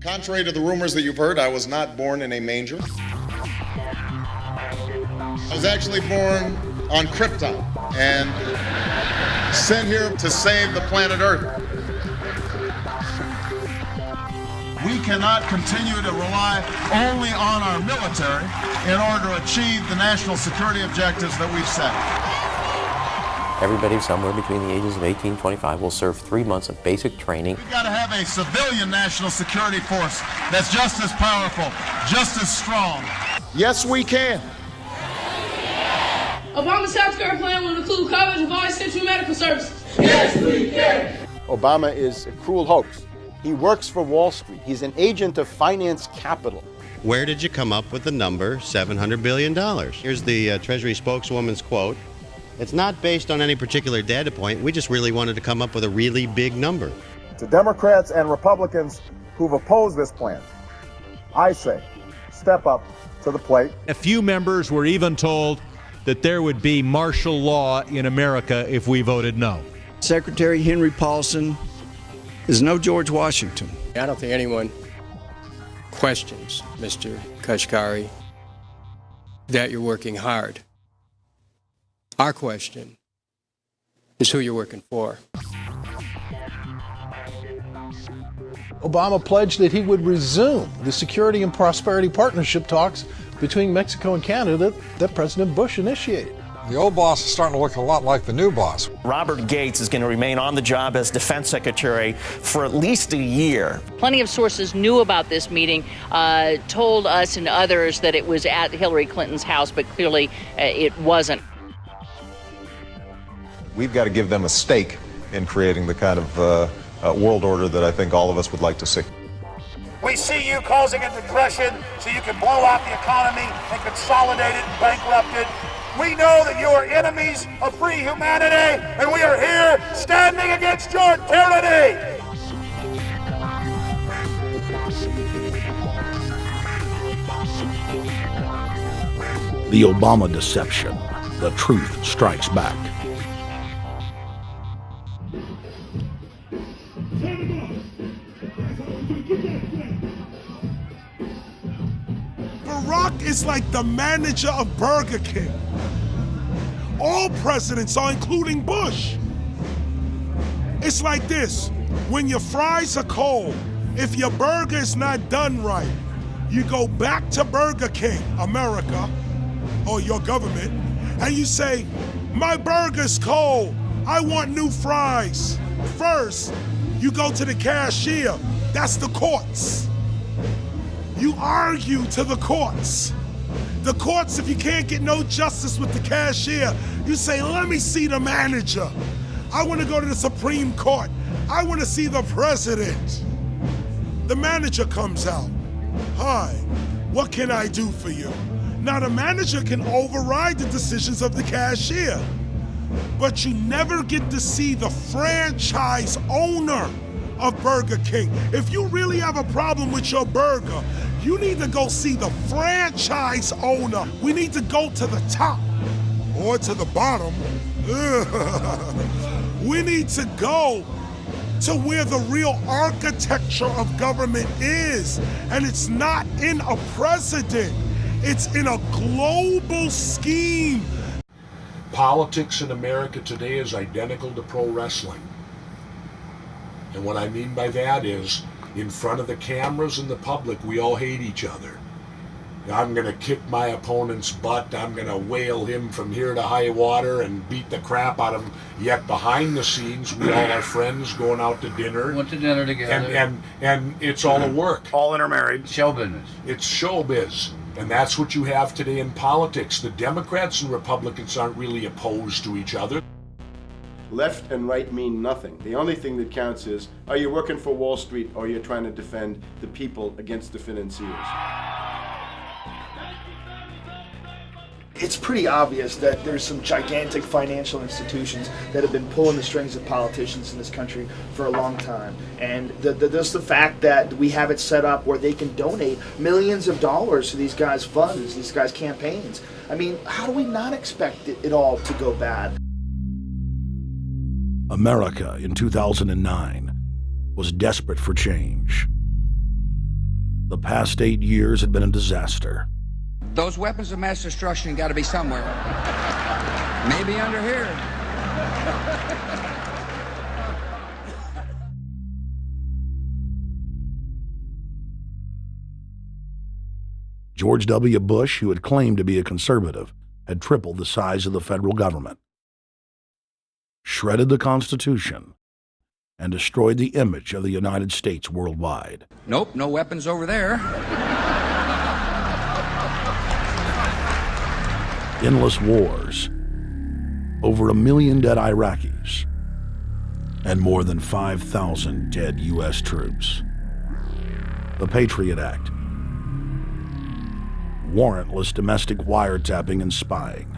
Contrary to the rumors that you've heard, I was not born in a manger. I was actually born on Krypton and sent here to save the planet Earth. We cannot continue to rely only on our military in order to achieve the national security objectives that we've set. Everybody somewhere between the ages of 18 and 25 will serve 3 months of basic training. We've got to have a civilian national security force that's just as powerful, just as strong. Yes, we can. Obama's healthcare plan will include coverage of all essential medical services. Yes, we can. Obama is a cruel hoax. He works for Wall Street. He's an agent of finance capital. Where did you come up with the number $700 billion? Here's the Treasury spokeswoman's quote. It's not based on any particular data point. We just really wanted to come up with a really big number. To Democrats and Republicans who've opposed this plan, I say, step up to the plate. A few members were even told that there would be martial law in America if we voted no. Secretary Henry Paulson is no George Washington. I don't think anyone questions, Mr. Kashkari, that you're working hard. Our question is who you're working for. Obama pledged that he would resume the Security and Prosperity Partnership talks between Mexico and Canada that President Bush initiated. The old boss is starting to look a lot like the new boss. Robert Gates is going to remain on the job as defense secretary for at least a year. Plenty of sources knew about this meeting, told us and others that it was at Hillary Clinton's house, but clearly it wasn't. We've got to give them a stake in creating the kind of world order that I think all of us would like to see. We see you causing a depression so you can blow out the economy and consolidate it and bankrupt it. We know that you are enemies of free humanity, and we are here standing against your tyranny. The Obama deception. The truth strikes back. Barack is like the manager of Burger King. All presidents are, including Bush. It's like this: when your fries are cold, if your burger is not done right, you go back to Burger King, America, or your government, and you say, my burger's cold, I want new fries. First, you go to the cashier, that's the courts. You argue to the courts. The courts, if you can't get no justice with the cashier, you say, let me see the manager. I want to go to the Supreme Court. I want to see the president. The manager comes out. Hi, what can I do for you? Now the manager can override the decisions of the cashier, but you never get to see the franchise owner of Burger King. If you really have a problem with your burger, you need to go see the franchise owner. We need to go to the top or to the bottom. We need to go to where the real architecture of government is. And it's not in a president, it's in a global scheme. Politics in America today is identical to pro wrestling. And what I mean by that is, in front of the cameras and the public, we all hate each other. I'm going to kick my opponent's butt. I'm going to whale him from here to high water and beat the crap out of him. Yet behind the scenes, we all are friends going out to dinner. Went to dinner together. And it's all a work. All intermarried. Show business. It's showbiz. And that's what you have today in politics. The Democrats and Republicans aren't really opposed to each other. Left and right mean nothing. The only thing that counts is, are you working for Wall Street or you're trying to defend the people against the financiers? It's pretty obvious that there's some gigantic financial institutions that have been pulling the strings of politicians in this country for a long time. And just the fact that we have it set up where they can donate millions of dollars to these guys' funds, these guys' campaigns. I mean, how do we not expect it all to go bad? America in 2009 was desperate for change. The past 8 years had been a disaster. Those weapons of mass destruction got to be somewhere. Maybe under here. George W. Bush, who had claimed to be a conservative, had tripled the size of the federal government, shredded the Constitution, and destroyed the image of the United States worldwide. Nope, no weapons over there. Endless wars, over 1 million dead Iraqis, and more than 5,000 dead U.S. troops. The Patriot Act, warrantless domestic wiretapping and spying,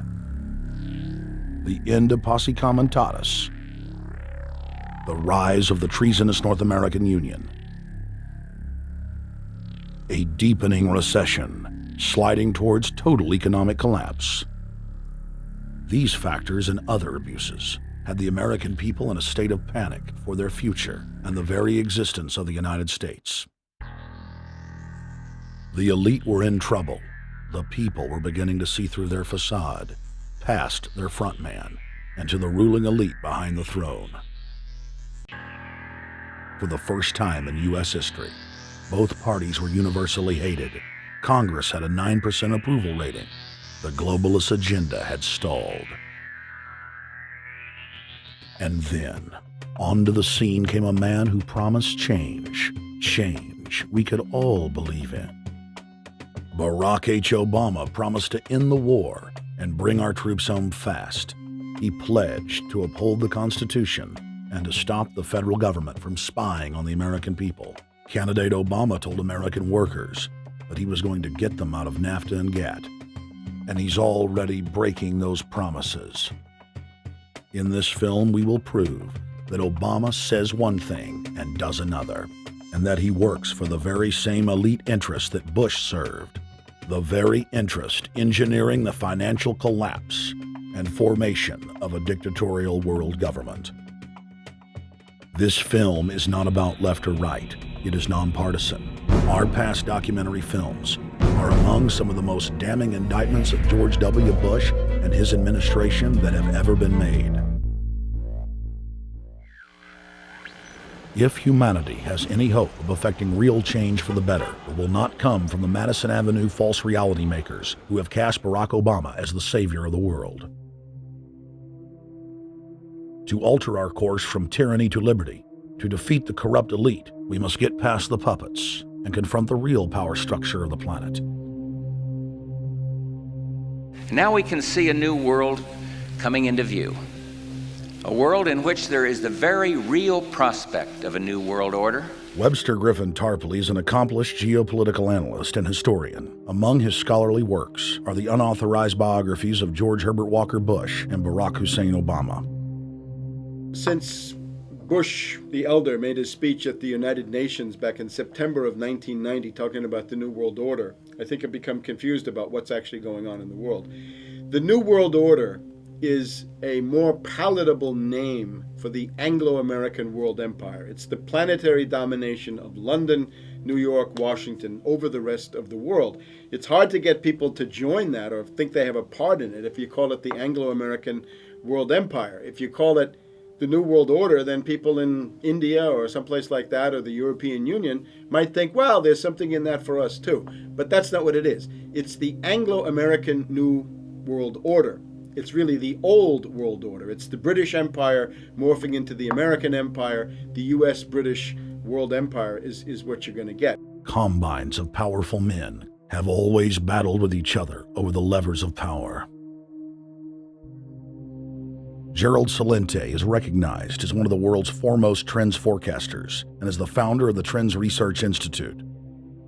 the end of Posse Comitatus, the rise of the treasonous North American Union, a deepening recession sliding towards total economic collapse. These factors and other abuses had the American people in a state of panic for their future and the very existence of the United States. The elite were in trouble. The people were beginning to see through their facade, past their front man, and to the ruling elite behind the throne. For the first time in U.S. history, both parties were universally hated. Congress had a 9% approval rating. The globalist agenda had stalled. And then, onto the scene came a man who promised change. Change we could all believe in. Barack H. Obama promised to end the war and bring our troops home fast. He pledged to uphold the Constitution and to stop the federal government from spying on the American people. Candidate Obama told American workers that he was going to get them out of NAFTA and GATT, and he's already breaking those promises. In this film, we will prove that Obama says one thing and does another, and that he works for the very same elite interests that Bush served, the very interest engineering the financial collapse and formation of a dictatorial world government. This film is not about left or right. It is nonpartisan. Our past documentary films are among some of the most damning indictments of George W. Bush and his administration that have ever been made. If humanity has any hope of effecting real change for the better, it will not come from the Madison Avenue false reality makers who have cast Barack Obama as the savior of the world. To alter our course from tyranny to liberty, to defeat the corrupt elite, we must get past the puppets and confront the real power structure of the planet. Now we can see a new world coming into view. A world in which there is the very real prospect of a new world order. Webster Griffin Tarpley is an accomplished geopolitical analyst and historian. Among his scholarly works are the unauthorized biographies of George Herbert Walker Bush and Barack Hussein Obama. Since Bush the elder made his speech at the United Nations back in September of 1990 talking about the New World Order, I think I've become confused about what's actually going on in the world. The New World Order is a more palatable name for the Anglo-American world empire. It's the planetary domination of London, New York, Washington over the rest of the world. It's hard to get people to join that or think they have a part in it if you call it the Anglo-American world empire. If you call it the New World Order, then people in India or someplace like that or the European Union might think, well, there's something in that for us too. But that's not what it is. It's the Anglo-American New World Order. It's really the old world order. It's the British Empire morphing into the American Empire. The U.S.-British world empire is what you're going to get. Combines of powerful men have always battled with each other over the levers of power. Gerald Celente is recognized as one of the world's foremost trends forecasters and is the founder of the Trends Research Institute.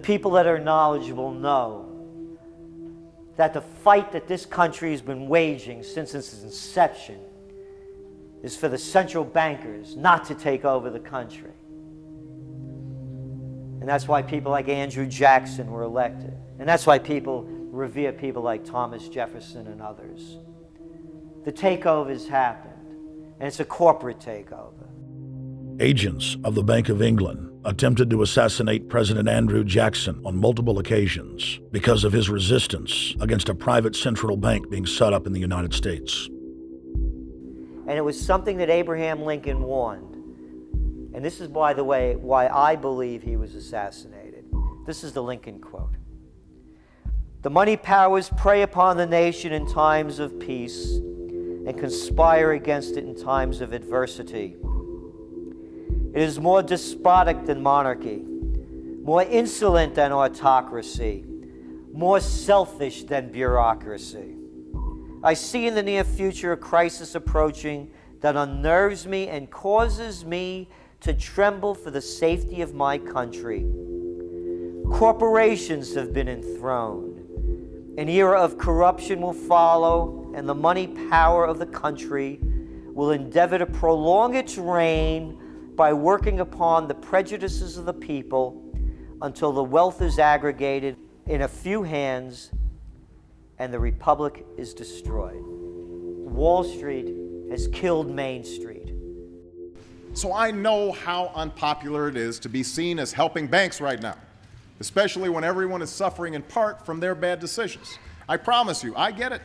People that are knowledgeable know that the fight that this country has been waging since its inception is for the central bankers not to take over the country. And that's why people like Andrew Jackson were elected. And that's why people revere people like Thomas Jefferson and others. The takeover has happened, and it's a corporate takeover. Agents of the Bank of England attempted to assassinate President Andrew Jackson on multiple occasions because of his resistance against a private central bank being set up in the United States. And it was something that Abraham Lincoln warned. And this is, by the way, why I believe he was assassinated. This is the Lincoln quote. "The money powers prey upon the nation in times of peace and conspire against it in times of adversity. It is more despotic than monarchy, more insolent than autocracy, more selfish than bureaucracy. I see in the near future a crisis approaching that unnerves me and causes me to tremble for the safety of my country. Corporations have been enthroned. An era of corruption will follow, and the money power of the country will endeavor to prolong its reign by working upon the prejudices of the people until the wealth is aggregated in a few hands and the republic is destroyed." Wall Street has killed Main Street. So I know how unpopular it is to be seen as helping banks right now, especially when everyone is suffering in part from their bad decisions. I promise you, I get it.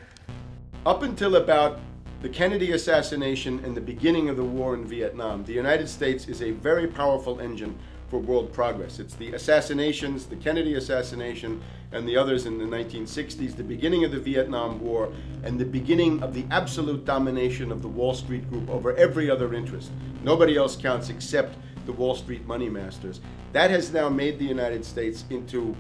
Up until about the Kennedy assassination and the beginning of the war in Vietnam, the United States is a very powerful engine for world progress. It's the assassinations, the Kennedy assassination, and the others in the 1960s, the beginning of the Vietnam War, and the beginning of the absolute domination of the Wall Street Group over every other interest. Nobody else counts except the Wall Street money masters. That has now made the United States into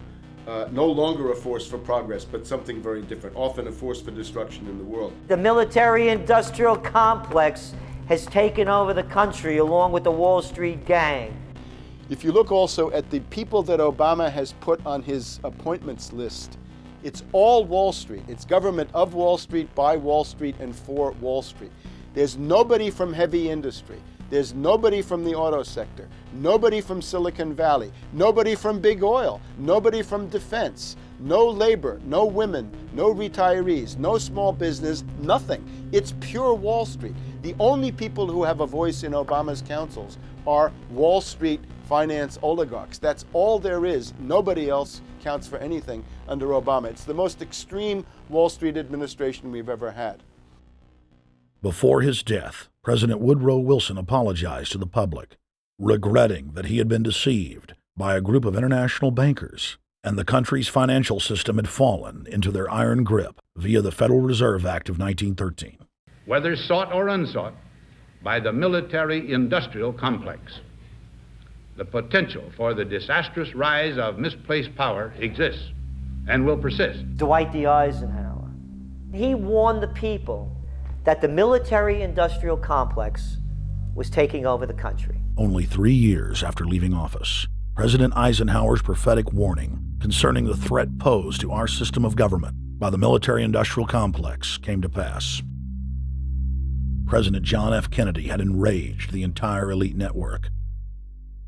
no longer a force for progress, but something very different, often a force for destruction in the world. The military-industrial complex has taken over the country along with the Wall Street gang. If you look also at the people that Obama has put on his appointments list, it's all Wall Street. It's government of Wall Street, by Wall Street, and for Wall Street. There's nobody from heavy industry. There's nobody from the auto sector, nobody from Silicon Valley, nobody from big oil, nobody from defense, no labor, no women, no retirees, no small business, nothing. It's pure Wall Street. The only people who have a voice in Obama's councils are Wall Street finance oligarchs. That's all there is. Nobody else counts for anything under Obama. It's the most extreme Wall Street administration we've ever had. Before his death, President Woodrow Wilson apologized to the public, regretting that he had been deceived by a group of international bankers and the country's financial system had fallen into their iron grip via the Federal Reserve Act of 1913. Whether sought or unsought by the military-industrial complex, the potential for the disastrous rise of misplaced power exists and will persist. Dwight D. Eisenhower, he warned the people that the military-industrial complex was taking over the country. Only 3 years after leaving office, President Eisenhower's prophetic warning concerning the threat posed to our system of government by the military-industrial complex came to pass. President John F. Kennedy had enraged the entire elite network.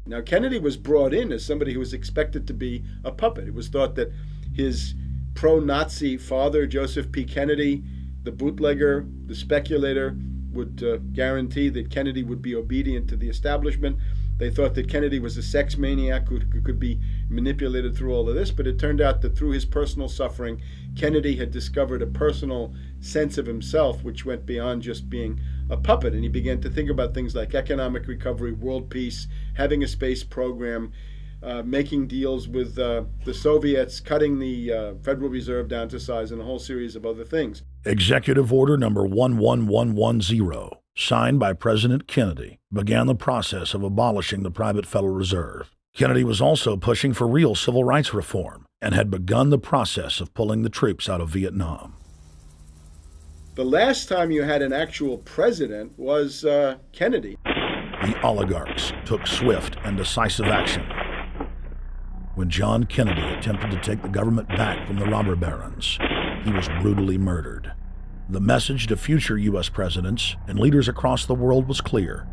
Now, Kennedy was brought in as somebody who was expected to be a puppet. It was thought that his pro-Nazi father, Joseph P. Kennedy, the bootlegger, the speculator, would guarantee that Kennedy would be obedient to the establishment. They thought that Kennedy was a sex maniac who could be manipulated through all of this, but it turned out that through his personal suffering, Kennedy had discovered a personal sense of himself which went beyond just being a puppet, and he began to think about things like economic recovery, world peace, having a space program, making deals with the Soviets, cutting the Federal Reserve down to size, and a whole series of other things. Executive Order number 11110, signed by President Kennedy, began the process of abolishing the private Federal Reserve. Kennedy was also pushing for real civil rights reform and had begun the process of pulling the troops out of Vietnam. The last time you had an actual president was Kennedy. The oligarchs took swift and decisive action. When John Kennedy attempted to take the government back from the robber barons, he was brutally murdered. The message to future U.S. presidents and leaders across the world was clear: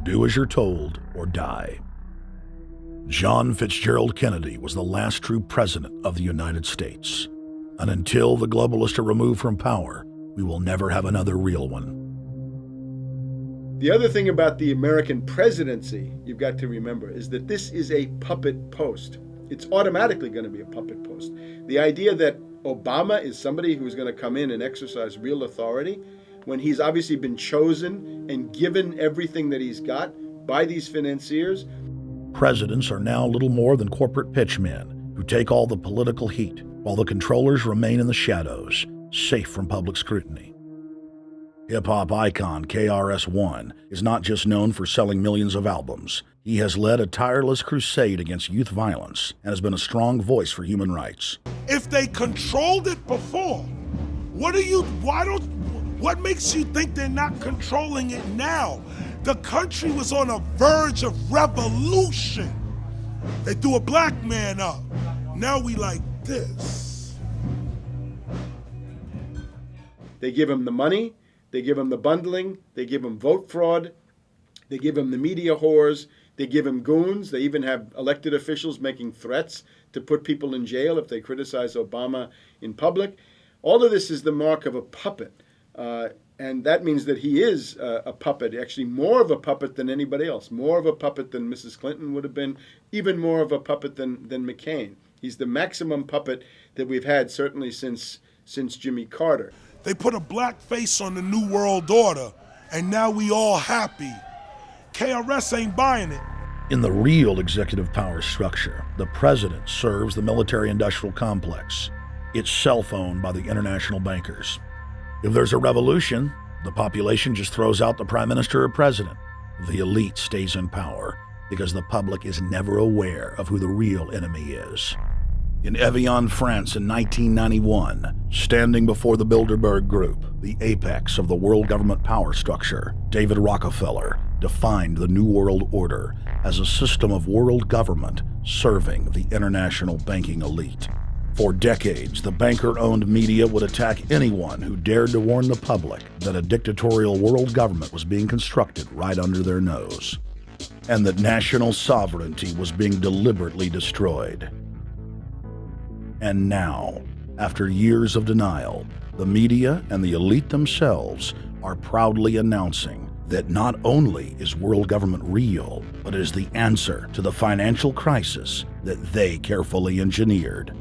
do as you're told or die. John Fitzgerald Kennedy was the last true president of the United States. And until the globalists are removed from power, we will never have another real one. The other thing about the American presidency you've got to remember is that this is a puppet post. It's automatically going to be a puppet post. The idea that Obama is somebody who's going to come in and exercise real authority when he's obviously been chosen and given everything that he's got by these financiers. Presidents are now little more than corporate pitchmen who take all the political heat, while the controllers remain in the shadows, safe from public scrutiny. Hip-hop icon KRS-One is not just known for selling millions of albums. He has led a tireless crusade against youth violence and has been a strong voice for human rights. If they controlled it before, what makes you think they're not controlling it now? The country was on a verge of revolution. They threw a black man up. Now we like this. They give him the money, they give him the bundling, they give him vote fraud, they give him the media whores, they give him goons. They even have elected officials making threats to put people in jail if they criticize Obama in public. All of this is the mark of a puppet. And that means that he is a puppet, actually more of a puppet than anybody else, more of a puppet than Mrs. Clinton would have been, even more of a puppet than McCain. He's the maximum puppet that we've had certainly since Jimmy Carter. They put a black face on the New World Order, and now we all happy. KRS ain't buying it. In the real executive power structure, the president serves the military-industrial complex. It's self-owned by the international bankers. If there's a revolution, the population just throws out the prime minister or president. The elite stays in power because the public is never aware of who the real enemy is. In Evian, France in 1991, standing before the Bilderberg Group, the apex of the world government power structure, David Rockefeller defined the New World Order as a system of world government serving the international banking elite. For decades, the banker-owned media would attack anyone who dared to warn the public that a dictatorial world government was being constructed right under their nose, and that national sovereignty was being deliberately destroyed. And now, after years of denial, the media and the elite themselves are proudly announcing that not only is world government real, but is the answer to the financial crisis that they carefully engineered.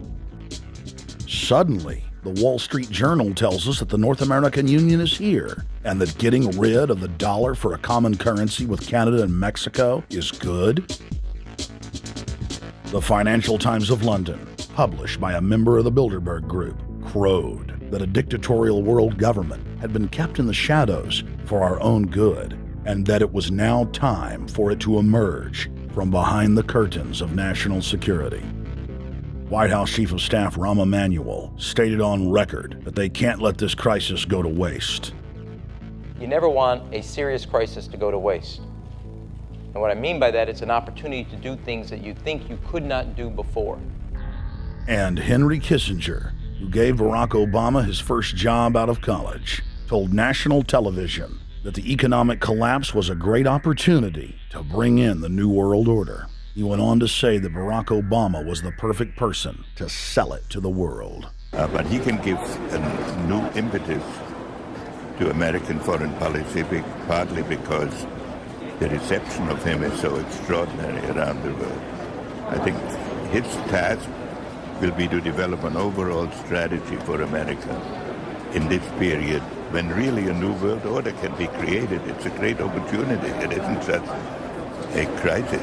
Suddenly, the Wall Street Journal tells us that the North American Union is here, and that getting rid of the dollar for a common currency with Canada and Mexico is good. The Financial Times of London, published by a member of the Bilderberg Group, crowed that a dictatorial world government had been kept in the shadows for our own good, and that it was now time for it to emerge from behind the curtains of national security. White House Chief of Staff Rahm Emanuel stated on record that they can't let this crisis go to waste. You never want a serious crisis to go to waste. And what I mean by that, it's an opportunity to do things that you think you could not do before. And Henry Kissinger, who gave Barack Obama his first job out of college, told national television that the economic collapse was a great opportunity to bring in the New World Order. He went on to say that Barack Obama was the perfect person to sell it to the world. But he can give a new impetus to American foreign policy, partly because the reception of him is so extraordinary around the world. I think his task will be to develop an overall strategy for America in this period when really a new world order can be created. It's a great opportunity. It isn't just a crisis.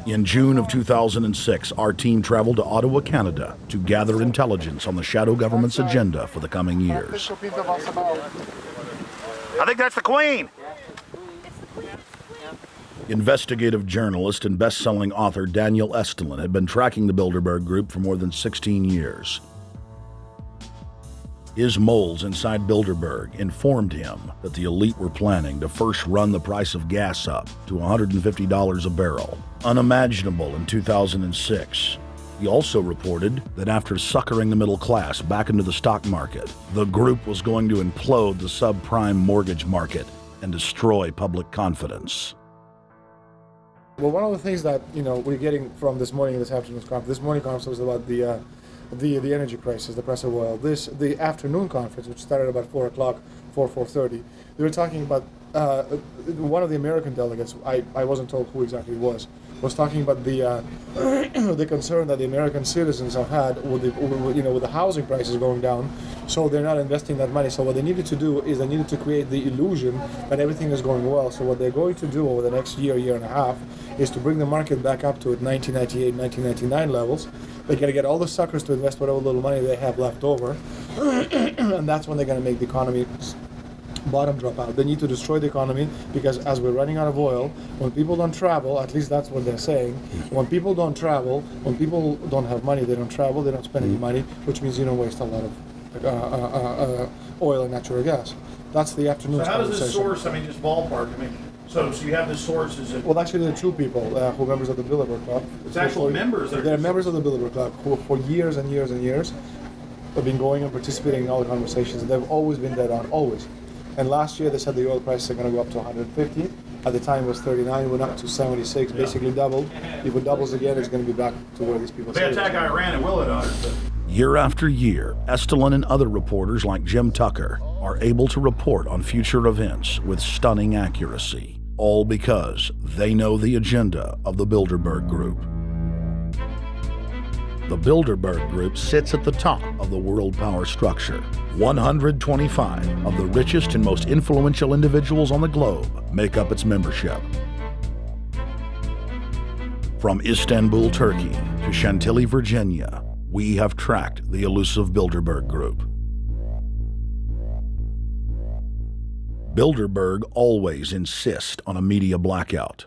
In June of 2006, our team traveled to Ottawa, Canada, to gather intelligence on the shadow government's agenda for the coming years. I think that's the Queen. Investigative journalist and best-selling author Daniel Estulin had been tracking the Bilderberg Group for more than 16 years. His moles inside Bilderberg informed him that the elite were planning to first run the price of gas up to $150 a barrel, unimaginable in 2006. He also reported that after suckering the middle class back into the stock market, the group was going to implode the subprime mortgage market and destroy public confidence. Well, one of the things that we're getting from this morning's conference, this morning conference was about the energy crisis, the price of oil. The afternoon conference, which started about 4 o'clock, 4:30, they were talking about one of the American delegates, I wasn't told who exactly it was talking about the the concern that the American citizens have had with the housing prices going down, so they're not investing that money. So what they needed to do is they needed to create the illusion that everything is going well. So what they're going to do over the next year and a half, is to bring the market back up to 1998, 1999 levels. They're going to get all the suckers to invest whatever little money they have left over, and that's when they're going to make the economy bottom drop out. They need to destroy the economy because as we're running out of oil, when people don't travel, at least that's what they're saying, when people don't travel, when people don't have money, they don't travel, they don't spend any money, which means you don't waste a lot of oil and natural gas. That's the afternoon So how does this conversation. source, just ballpark, so you have the sources of... Well, actually, there are two people who are members of the Bilderberg Club. It's actual members that are... They're members of the Bilderberg Club who for years and years and years have been going and participating in all the conversations, and they've always been dead on, always. And last year they said the oil prices are going to go up to 150. At the time it was 39, went up to 76, basically doubled. If it doubles again, it's going to be back to where these people They say. attack Iran, it will at 150. Year after year, Estelin and other reporters like Jim Tucker are able to report on future events with stunning accuracy, all because they know the agenda of the Bilderberg Group. The Bilderberg Group sits at the top of the world power structure. 125 of the richest and most influential individuals on the globe make up its membership. From Istanbul, Turkey to Chantilly, Virginia, we have tracked the elusive Bilderberg Group. Bilderberg always insist on a media blackout.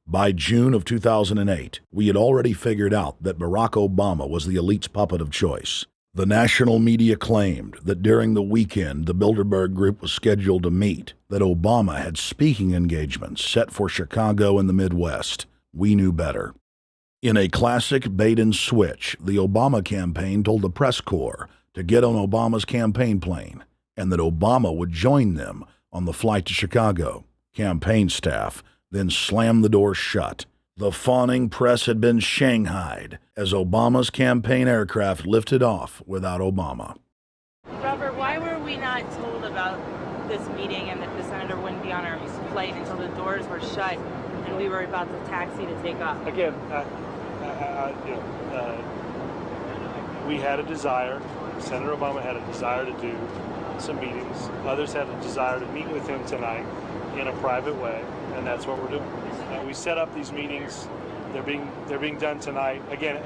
By June of 2008, we had already figured out that Barack Obama was the elite's puppet of choice. The national media claimed that during the weekend the Bilderberg Group was scheduled to meet, that Obama had speaking engagements set for Chicago and the Midwest. We knew better. In a classic bait-and-switch, the Obama campaign told the press corps to get on Obama's campaign plane and that Obama would join them on the flight to Chicago. Campaign staff then slammed the door shut. The fawning press had been shanghaied as Obama's campaign aircraft lifted off without Obama. Robert, why were we not told about this meeting and that the senator wouldn't be on our flight until the doors were shut and we were about to taxi to take off? Again, we had a desire, Senator Obama had a desire to do some meetings. Others had a desire to meet with him tonight in a private way, and that's what we're doing. We set up these meetings. They're being done tonight. Again,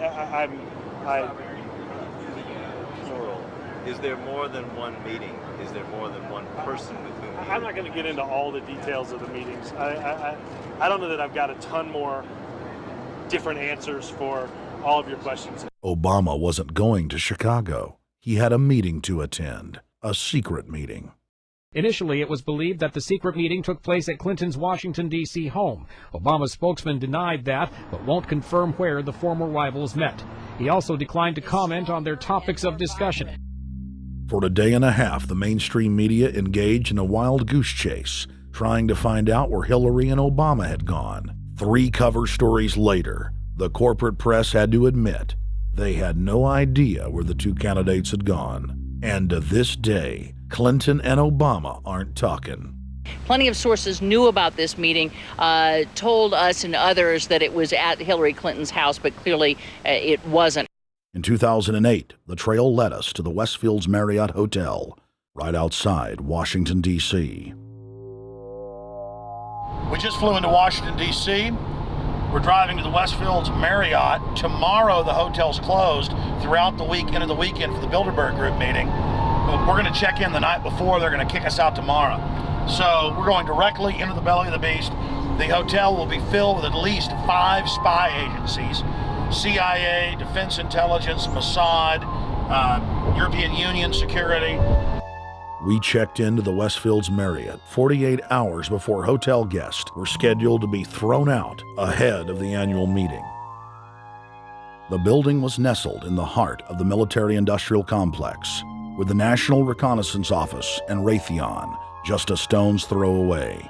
Is there more than one meeting? Is there more than one person with whom? I'm not going to get into all the details of the meetings. I don't know that I've got a ton more different answers for all of your questions. Obama wasn't going to Chicago. He had a meeting to attend, a secret meeting. Initially, it was believed that the secret meeting took place at Clinton's Washington, D.C. home. Obama's spokesman denied that, but won't confirm where the former rivals met. He also declined to comment on their topics of discussion. For a day and a half, the mainstream media engaged in a wild goose chase, trying to find out where Hillary and Obama had gone. 3 cover stories later, the corporate press had to admit they had no idea where the 2 candidates had gone. And to this day, Clinton and Obama aren't talking. Plenty of sources knew about this meeting, told us and others that it was at Hillary Clinton's house, but clearly it wasn't. In 2008, the trail led us to the Westfields Marriott Hotel, right outside Washington, D.C. We just flew into Washington, D.C. We're driving to the Westfields Marriott. Tomorrow, the hotel's closed throughout the week, into the weekend for the Bilderberg Group meeting. We're going to check in the night before. They're going to kick us out tomorrow. So we're going directly into the belly of the beast. The hotel will be filled with at least 5 spy agencies: CIA, Defense Intelligence, Mossad, European Union security. We checked into the Westfields Marriott 48 hours before hotel guests were scheduled to be thrown out ahead of the annual meeting. The building was nestled in the heart of the military-industrial complex, with the National Reconnaissance Office and Raytheon just a stone's throw away.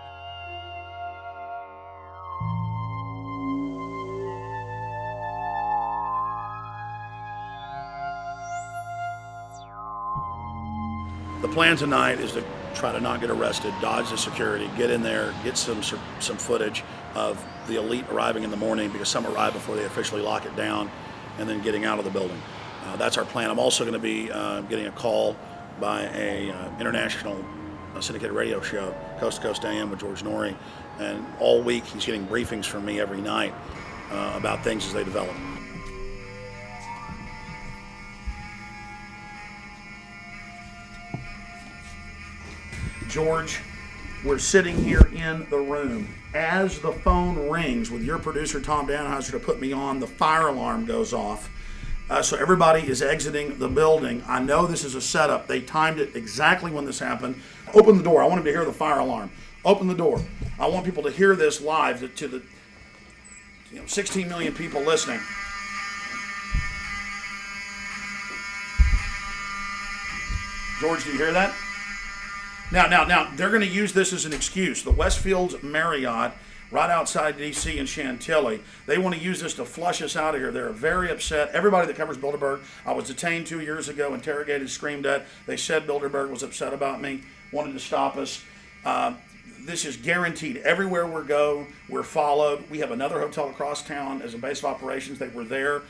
The plan tonight is to try to not get arrested, dodge the security, get in there, get some footage of the elite arriving in the morning, because some arrive before they officially lock it down, and then getting out of the building. That's our plan. I'm also going to be getting a call by a international syndicated radio show, Coast to Coast AM with George Norrie, and all week he's getting briefings from me every night about things as they develop. George, we're sitting here in the room. As the phone rings with your producer, Tom Danheiser, to put me on, the fire alarm goes off. So everybody is exiting the building. I know this is a setup. They timed it exactly when this happened. Open the door. I want them to hear the fire alarm. Open the door. I want people to hear this live to the 16 million people listening. George, do you hear that? Now, they're going to use this as an excuse. The Westfields Marriott, right outside D.C. in Chantilly, they want to use this to flush us out of here. They're very upset. Everybody that covers Bilderberg, I was detained 2 years ago, interrogated, screamed at. They said Bilderberg was upset about me, wanted to stop us. This is guaranteed. Everywhere we go, we're followed. We have another hotel across town as a base of operations. They were there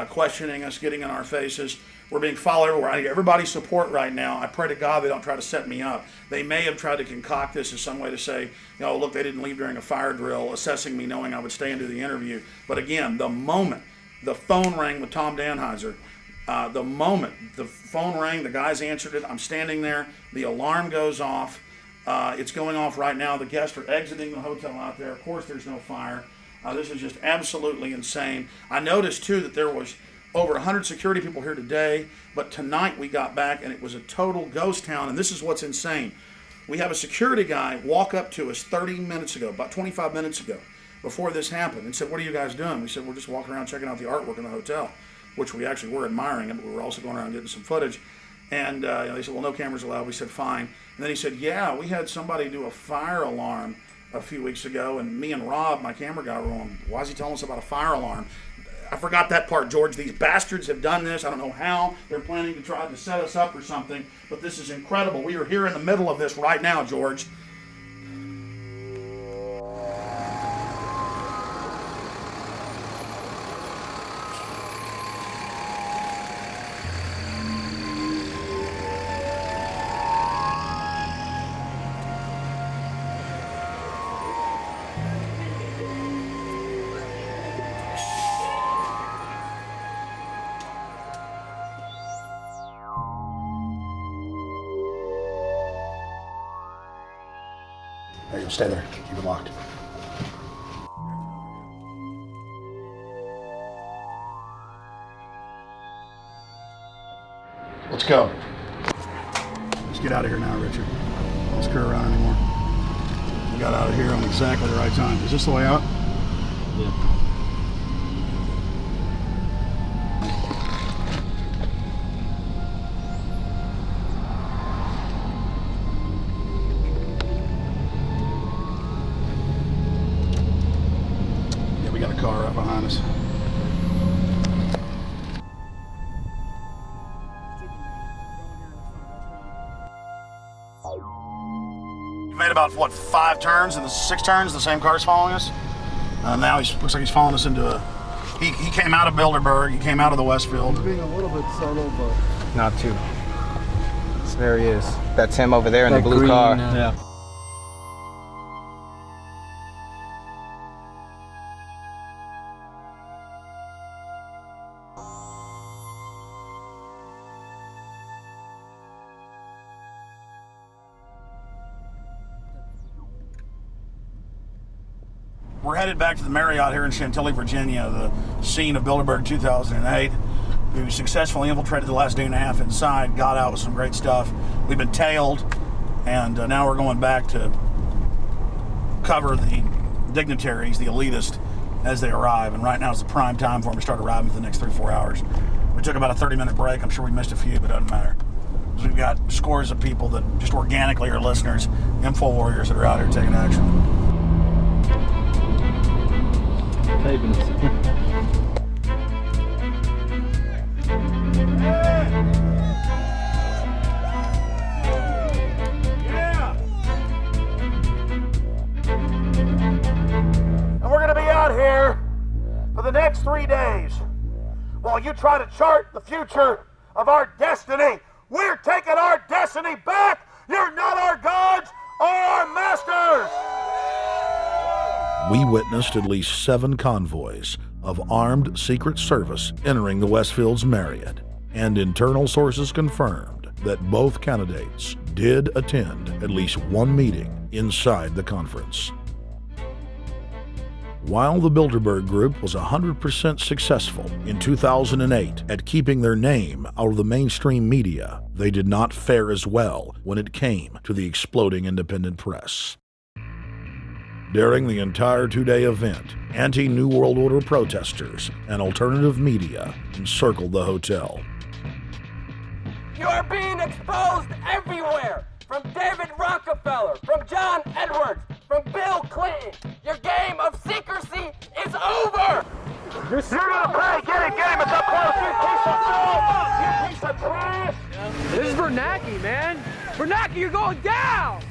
questioning us, getting in our faces. We're being followed everywhere. I need everybody's support right now. I pray to God they don't try to set me up. They may have tried to concoct this as some way to say, look, they didn't leave during a fire drill, assessing me knowing I would stay and do the interview. But again, the moment the phone rang with Tom Danheiser, the moment the phone rang, the guys answered it, I'm standing there, the alarm goes off. It's going off right now. The guests are exiting the hotel out there. Of course, there's no fire. This is just absolutely insane. I noticed, too, that there was over 100 security people here today, but tonight we got back and it was a total ghost town, and this is what's insane. We have a security guy walk up to us 30 minutes ago, about 25 minutes ago, before this happened, and said, "What are you guys doing?" We said, "We're just walking around checking out the artwork in the hotel," which we actually were admiring it, but we were also going around getting some footage. And they said, "Well, no cameras allowed." We said, "Fine." And then he said, "Yeah, we had somebody do a fire alarm a few weeks ago, and me and Rob, my camera guy, were on, why is he telling us about a fire alarm?" I forgot that part, George. These bastards have done this. I don't know how. They're planning to try to set us up or something, but this is incredible. We are here in the middle of this right now, George. There you go. Stay there. Keep it locked. Let's go. Let's get out of here now, Richard. Don't screw around anymore. We got out of here on exactly the right time. Is this the way out? Yeah. We got a car right behind us. We made about, 5 turns, and the 6 turns, the same car's following us. Now he looks like he's following us into a... He came out of Bilderberg, he came out of the Westfield. He's being a little bit subtle, but... Not too. So there he is. That's him over there in the blue green, car. yeah. We're headed back to the Marriott here in Chantilly, Virginia, the scene of Bilderberg 2008. We successfully infiltrated the last day and a half inside, got out with some great stuff. We've been tailed, and now we're going back to cover the dignitaries, the elitists, as they arrive. And right now is the prime time for them to start arriving for the next 3-4 hours. We took about a 30-minute break. I'm sure we missed a few, but it doesn't matter. Because we've got scores of people that just organically are listeners, info warriors that are out here taking action. next 3 days, while you try to chart the future of our destiny, we're taking our destiny back. You're not our gods or our masters. We witnessed at least 7 convoys of armed Secret Service entering the Westfield's Marriott, and internal sources confirmed that both candidates did attend at least one meeting inside the conference. While the Bilderberg Group was 100% successful in 2008 at keeping their name out of the mainstream media, they did not fare as well when it came to the exploding independent press. During the entire 2-day event, anti-New World Order protesters and alternative media encircled the hotel. You are being exposed everywhere! From David Rockefeller, from John Edwards, from Bill Clinton. Your game of secrecy is over! You're gonna pay getting game is up close, you piece of filth! You piece of trash! This is Bernanke, man! Bernanke, you're going down!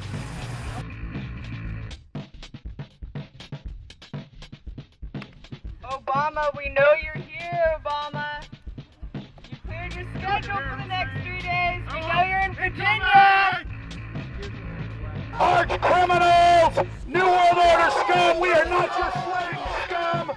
Obama, we know you're here, Obama. You cleared your schedule for the next 3 days. We know you're in Virginia. Arch criminals! New World Order scum! We are not your slave scum!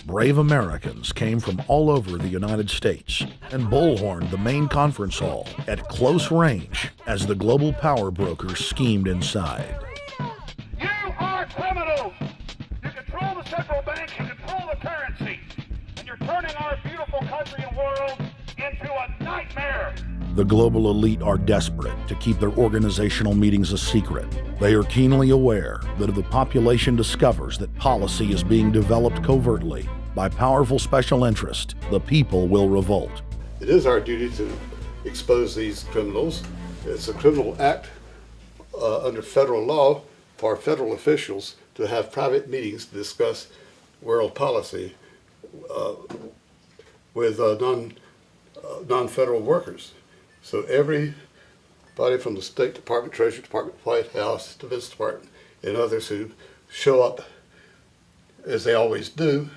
Brave Americans came from all over the United States and bullhorned the main conference hall at close range as the global power brokers schemed inside. You are criminals! You control the central bank, you control the currency, and you're turning our beautiful country and world into a nightmare! The global elite are desperate to keep their organizational meetings a secret. They are keenly aware that if the population discovers that policy is being developed covertly by powerful special interest, the people will revolt. It is our duty to expose these criminals. It's a criminal act under federal law for federal officials to have private meetings to discuss world policy with non-federal workers. So everybody from the State Department, Treasury Department, White House, Defense Department, and others who show up, as they always do,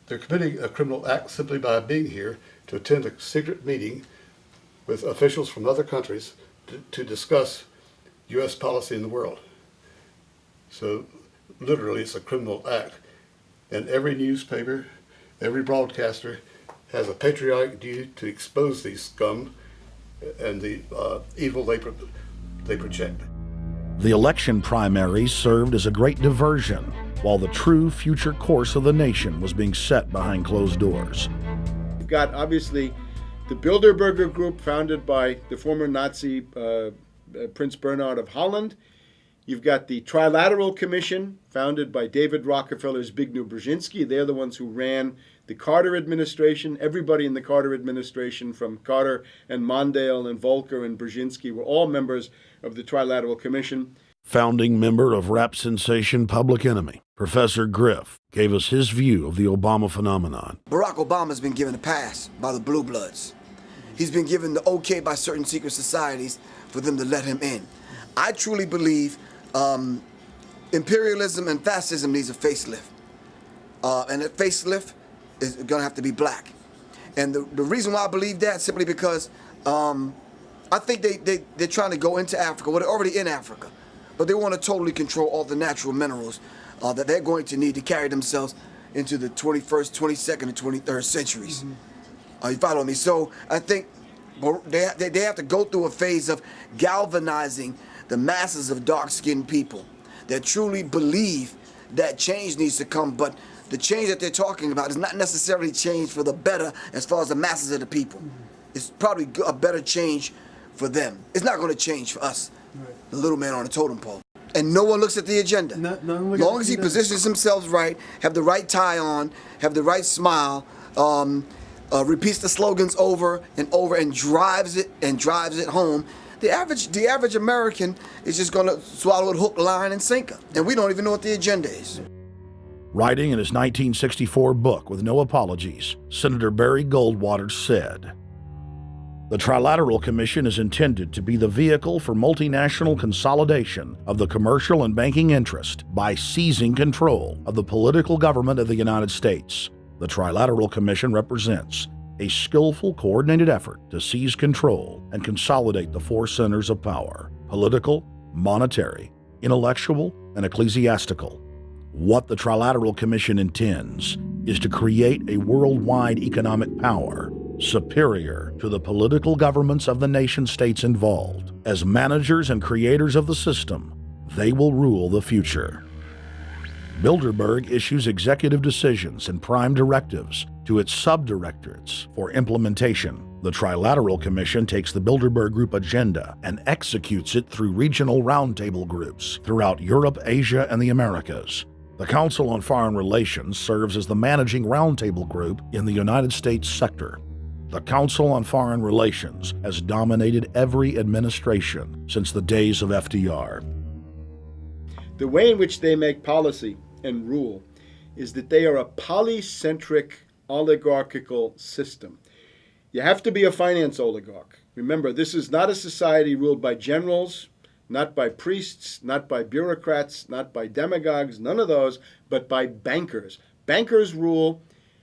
they're committing a criminal act simply by being here to attend a secret meeting with officials from other countries to discuss U.S. policy in the world. So literally it's a criminal act. And every newspaper, every broadcaster has a patriotic duty to expose these scum and the evil they project. The election primaries served as a great diversion, while the true future course of the nation was being set behind closed doors. You've got, obviously, the Bilderberger Group, founded by the former Nazi Prince Bernhard of Holland. You've got the Trilateral Commission, founded by David Rockefeller's Zbigniew Brzezinski. They're the ones who ran the Carter administration. Everybody in the Carter administration, from Carter and Mondale and Volcker and Brzezinski, were all members of the Trilateral Commission. Founding member of rap sensation Public Enemy, Professor Griff, gave us his view of the Obama phenomenon. Barack Obama's been given a pass by the Blue Bloods. He's been given the okay by certain secret societies for them to let him in. I truly believe imperialism and fascism needs a facelift. And that facelift is going to have to be black. And the reason why I believe that, simply because I think they're trying to go into Africa. Well, they're already in Africa. But they want to totally control all the natural minerals that they're going to need to carry themselves into the 21st, 22nd, and 23rd centuries. You follow me? So I think they have to go through a phase of galvanizing the masses of dark-skinned people that truly believe that change needs to come, but the change that they're talking about is not necessarily change for the better as far as the masses of the people. It's probably a better change for them. It's not going to change for us, the little man on the totem pole. And no one looks at the agenda. As long as he positions himself right, have the right tie on, have the right smile, repeats the slogans over and over and drives it home, the average American is just going to swallow it hook, line, and sinker. And we don't even know what the agenda is. Writing in his 1964 book, With No Apologies, Senator Barry Goldwater said, The Trilateral Commission is intended to be the vehicle for multinational consolidation of the commercial and banking interest by seizing control of the political government of the United States. The Trilateral Commission represents a skillful, coordinated effort to seize control and consolidate the four centers of power: political, monetary, intellectual, and ecclesiastical. What the Trilateral Commission intends is to create a worldwide economic power superior to the political governments of the nation-states involved. As managers and creators of the system, they will rule the future. Bilderberg issues executive decisions and prime directives to its subdirectorates for implementation. The Trilateral Commission takes the Bilderberg Group agenda and executes it through regional roundtable groups throughout Europe, Asia, and the Americas. The Council on Foreign Relations serves as the managing roundtable group in the United States sector. The Council on Foreign Relations has dominated every administration since the days of FDR. The way in which they make policy and rule is that they are a polycentric oligarchical system. You have to be a finance oligarch. Remember, this is not a society ruled by generals, not by priests, not by bureaucrats, not by demagogues, none of those, but by bankers. Bankers rule,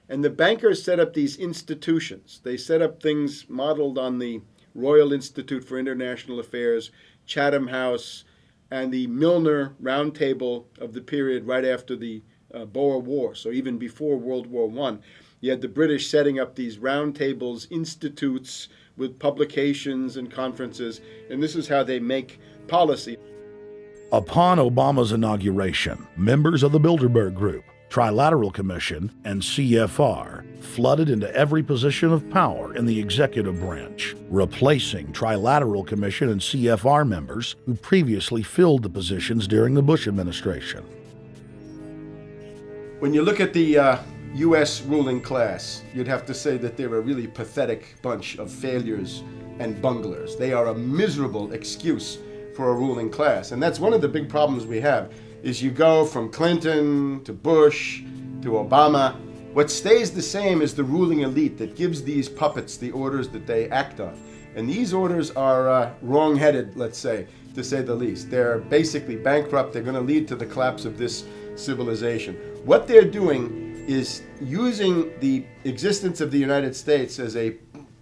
and the bankers set up these institutions. They set up things modeled on the Royal Institute for International Affairs, Chatham House, and the Milner Round Table of the period right after the Boer War, so even before World War I. You had the British setting up these round tables, institutes with publications and conferences, and this is how they make policy. Upon Obama's inauguration, members of the Bilderberg Group, Trilateral Commission, and CFR flooded into every position of power in the executive branch, replacing Trilateral Commission and CFR members who previously filled the positions during the Bush administration. When you look at the U.S. ruling class, you'd have to say that they're a really pathetic bunch of failures and bunglers. They are a miserable excuse for a ruling class. And that's one of the big problems we have, is you go from Clinton to Bush to Obama. What stays the same is the ruling elite that gives these puppets the orders that they act on. And these orders are wrong-headed, let's say the least. They're basically bankrupt. They're going to lead to the collapse of this civilization. What they're doing is using the existence of the United States as a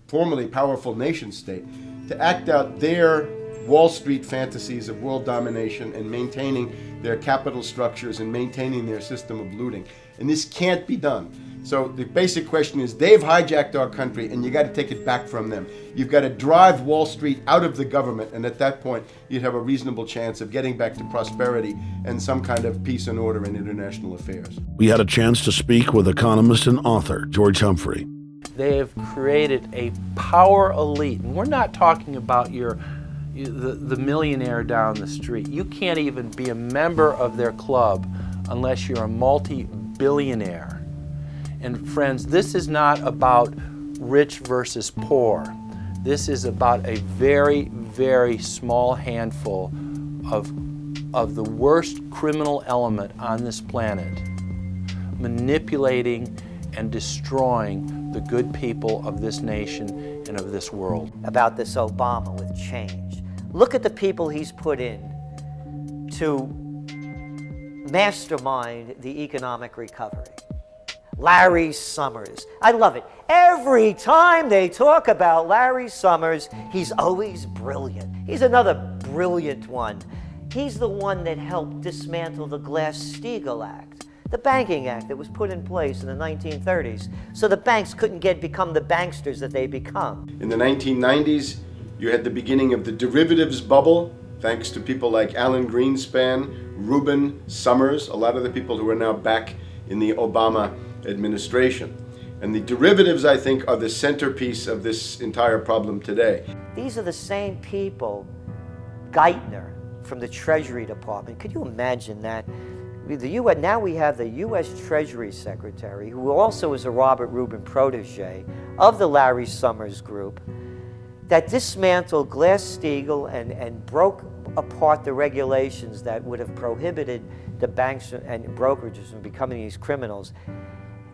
formerly powerful nation state to act out their Wall Street fantasies of world domination and maintaining their capital structures and maintaining their system of looting. And this can't be done. So the basic question is, they've hijacked our country and you got to take it back from them. You've got to drive Wall Street out of the government, and at that point you'd have a reasonable chance of getting back to prosperity and some kind of peace and order in international affairs. We had a chance to speak with economist and author George Humphrey. They have created a power elite, and we're not talking about the millionaire down the street. You can't even be a member of their club unless you're a multi-billionaire. And friends, this is not about rich versus poor. This is about a very, very small handful of the worst criminal element on this planet, manipulating and destroying the good people of this nation and of this world. About this Obama with change. Look at the people he's put in to mastermind the economic recovery. Larry Summers. I love it. Every time they talk about Larry Summers, he's always brilliant. He's another brilliant one. He's the one that helped dismantle the Glass-Steagall Act, the banking act that was put in place in the 1930s, so the banks couldn't become the banksters that they become. In the 1990s, you had the beginning of the derivatives bubble, thanks to people like Alan Greenspan, Rubin, Summers, a lot of the people who are now back in the Obama administration. And the derivatives, I think, are the centerpiece of this entire problem today. These are the same people, Geithner from the Treasury Department. Could you imagine that? Now we have the U.S. Treasury Secretary, who also is a Robert Rubin protege of the Larry Summers group, that dismantled Glass-Steagall and broke apart the regulations that would have prohibited the banks and brokerages from becoming these criminals.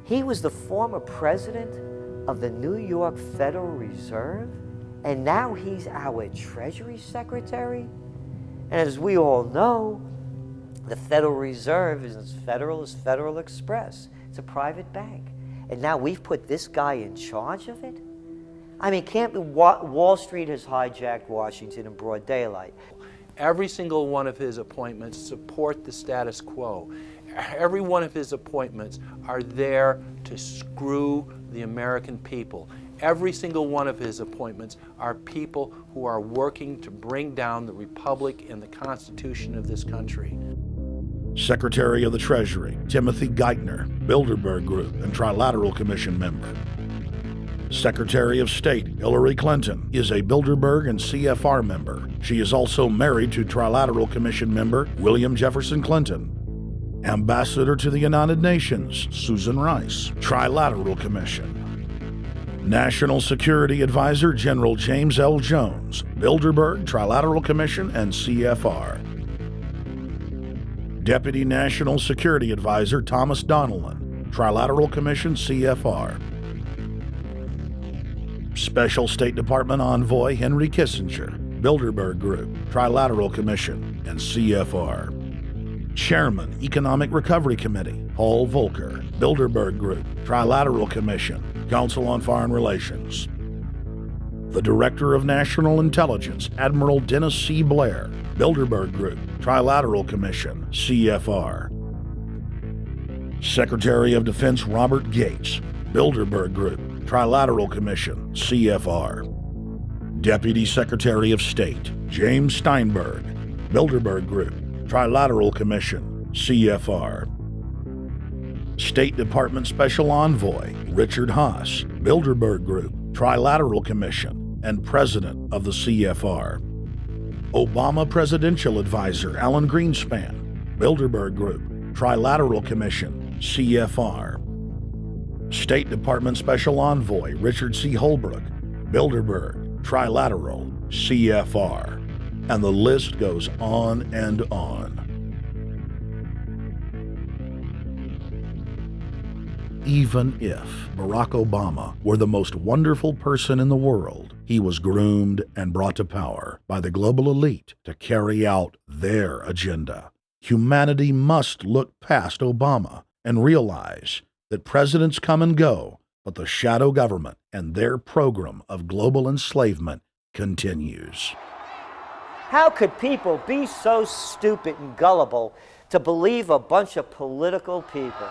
He was the former president of the New York Federal Reserve, And now he's our Treasury Secretary. And as we all know, the Federal Reserve is as federal as Federal Express. It's a private bank. And now we've put this guy in charge of it? I mean, Wall Street has hijacked Washington in broad daylight. Every single one of his appointments support the status quo. Every one of his appointments are there to screw the American people. Every single one of his appointments are people who are working to bring down the Republic and the Constitution of this country. Secretary of the Treasury, Timothy Geithner, Bilderberg Group and Trilateral Commission member. Secretary of State Hillary Clinton is a Bilderberg and CFR member. She is also married to Trilateral Commission member William Jefferson Clinton. Ambassador to the United Nations, Susan Rice, Trilateral Commission. National Security Advisor General James L. Jones, Bilderberg, Trilateral Commission, and CFR. Deputy National Security Advisor Thomas Donilon, Trilateral Commission, CFR. Special State Department Envoy Henry Kissinger, Bilderberg Group, Trilateral Commission, and CFR. Chairman, Economic Recovery Committee, Paul Volcker, Bilderberg Group, Trilateral Commission, Council on Foreign Relations. The Director of National Intelligence, Admiral Dennis C. Blair, Bilderberg Group, Trilateral Commission, CFR. Secretary of Defense Robert Gates, Bilderberg Group, Trilateral Commission, CFR. Deputy Secretary of State James Steinberg, Bilderberg Group, Trilateral Commission, CFR. State Department Special Envoy Richard Haas, Bilderberg Group, Trilateral Commission, and President of the CFR. Obama Presidential Advisor Alan Greenspan, Bilderberg Group, Trilateral Commission, CFR. State Department Special Envoy Richard C. Holbrooke, Bilderberg, Trilateral, CFR. And the list goes on and on. Even if Barack Obama were the most wonderful person in the world, he was groomed and brought to power by the global elite to carry out their agenda. Humanity must look past Obama and realize that presidents come and go, but the shadow government and their program of global enslavement continues. How could people be so stupid and gullible to believe a bunch of political people?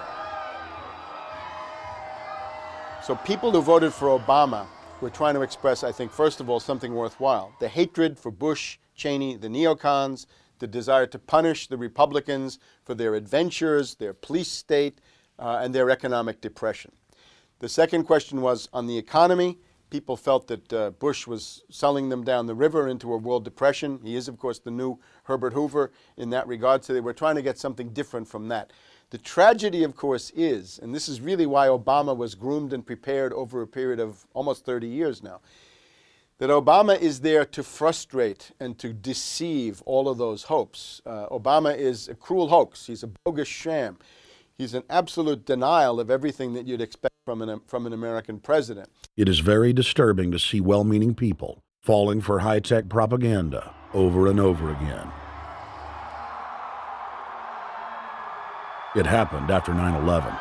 So people who voted for Obama were trying to express, I think, first of all, something worthwhile. The hatred for Bush, Cheney, the neocons, the desire to punish the Republicans for their adventures, their police state, and their economic depression. The second question was on the economy. People felt that Bush was selling them down the river into a world depression. He is, of course, the new Herbert Hoover in that regard, so they were trying to get something different from that. The tragedy, of course, is, and this is really why Obama was groomed and prepared over a period of almost 30 years now, that Obama is there to frustrate and to deceive all of those hopes. Obama is a cruel hoax. He's a bogus sham. He's an absolute denial of everything that you'd expect from an American president. It is very disturbing to see well-meaning people falling for high-tech propaganda over and over again. It happened after 9/11.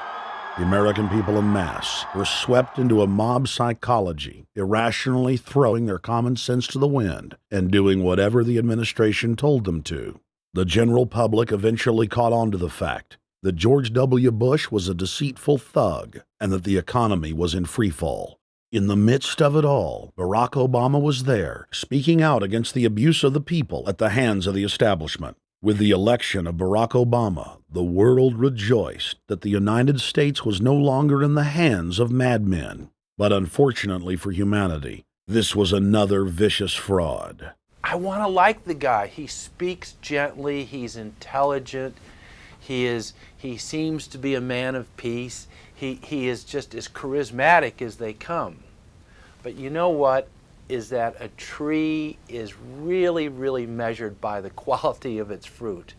The American people en masse were swept into a mob psychology, irrationally throwing their common sense to the wind and doing whatever the administration told them to. The general public eventually caught on to the fact that George W. Bush was a deceitful thug and that the economy was in freefall. In the midst of it all, Barack Obama was there, speaking out against the abuse of the people at the hands of the establishment. With the election of Barack Obama, the world rejoiced that the United States was no longer in the hands of madmen. But unfortunately for humanity, this was another vicious fraud. I want to like the guy. He speaks gently, he's intelligent, he seems to be a man of peace. He is just as charismatic as they come. But you know what? Is that a tree is really, really measured by the quality of its fruit.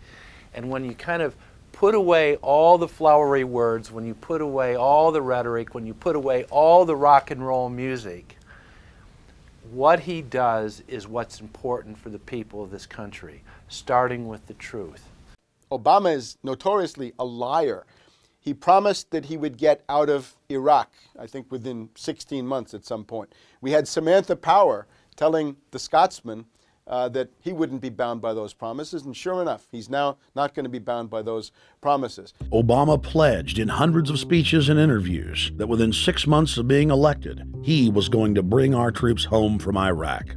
And when you kind of put away all the flowery words, when you put away all the rhetoric, when you put away all the rock and roll music, what he does is what's important for the people of this country, starting with the truth. Obama is notoriously a liar. He promised that he would get out of Iraq, I think within 16 months at some point. We had Samantha Power telling the Scotsman that he wouldn't be bound by those promises, and sure enough, he's now not going to be bound by those promises. Obama pledged in hundreds of speeches and interviews that within 6 months of being elected, he was going to bring our troops home from Iraq.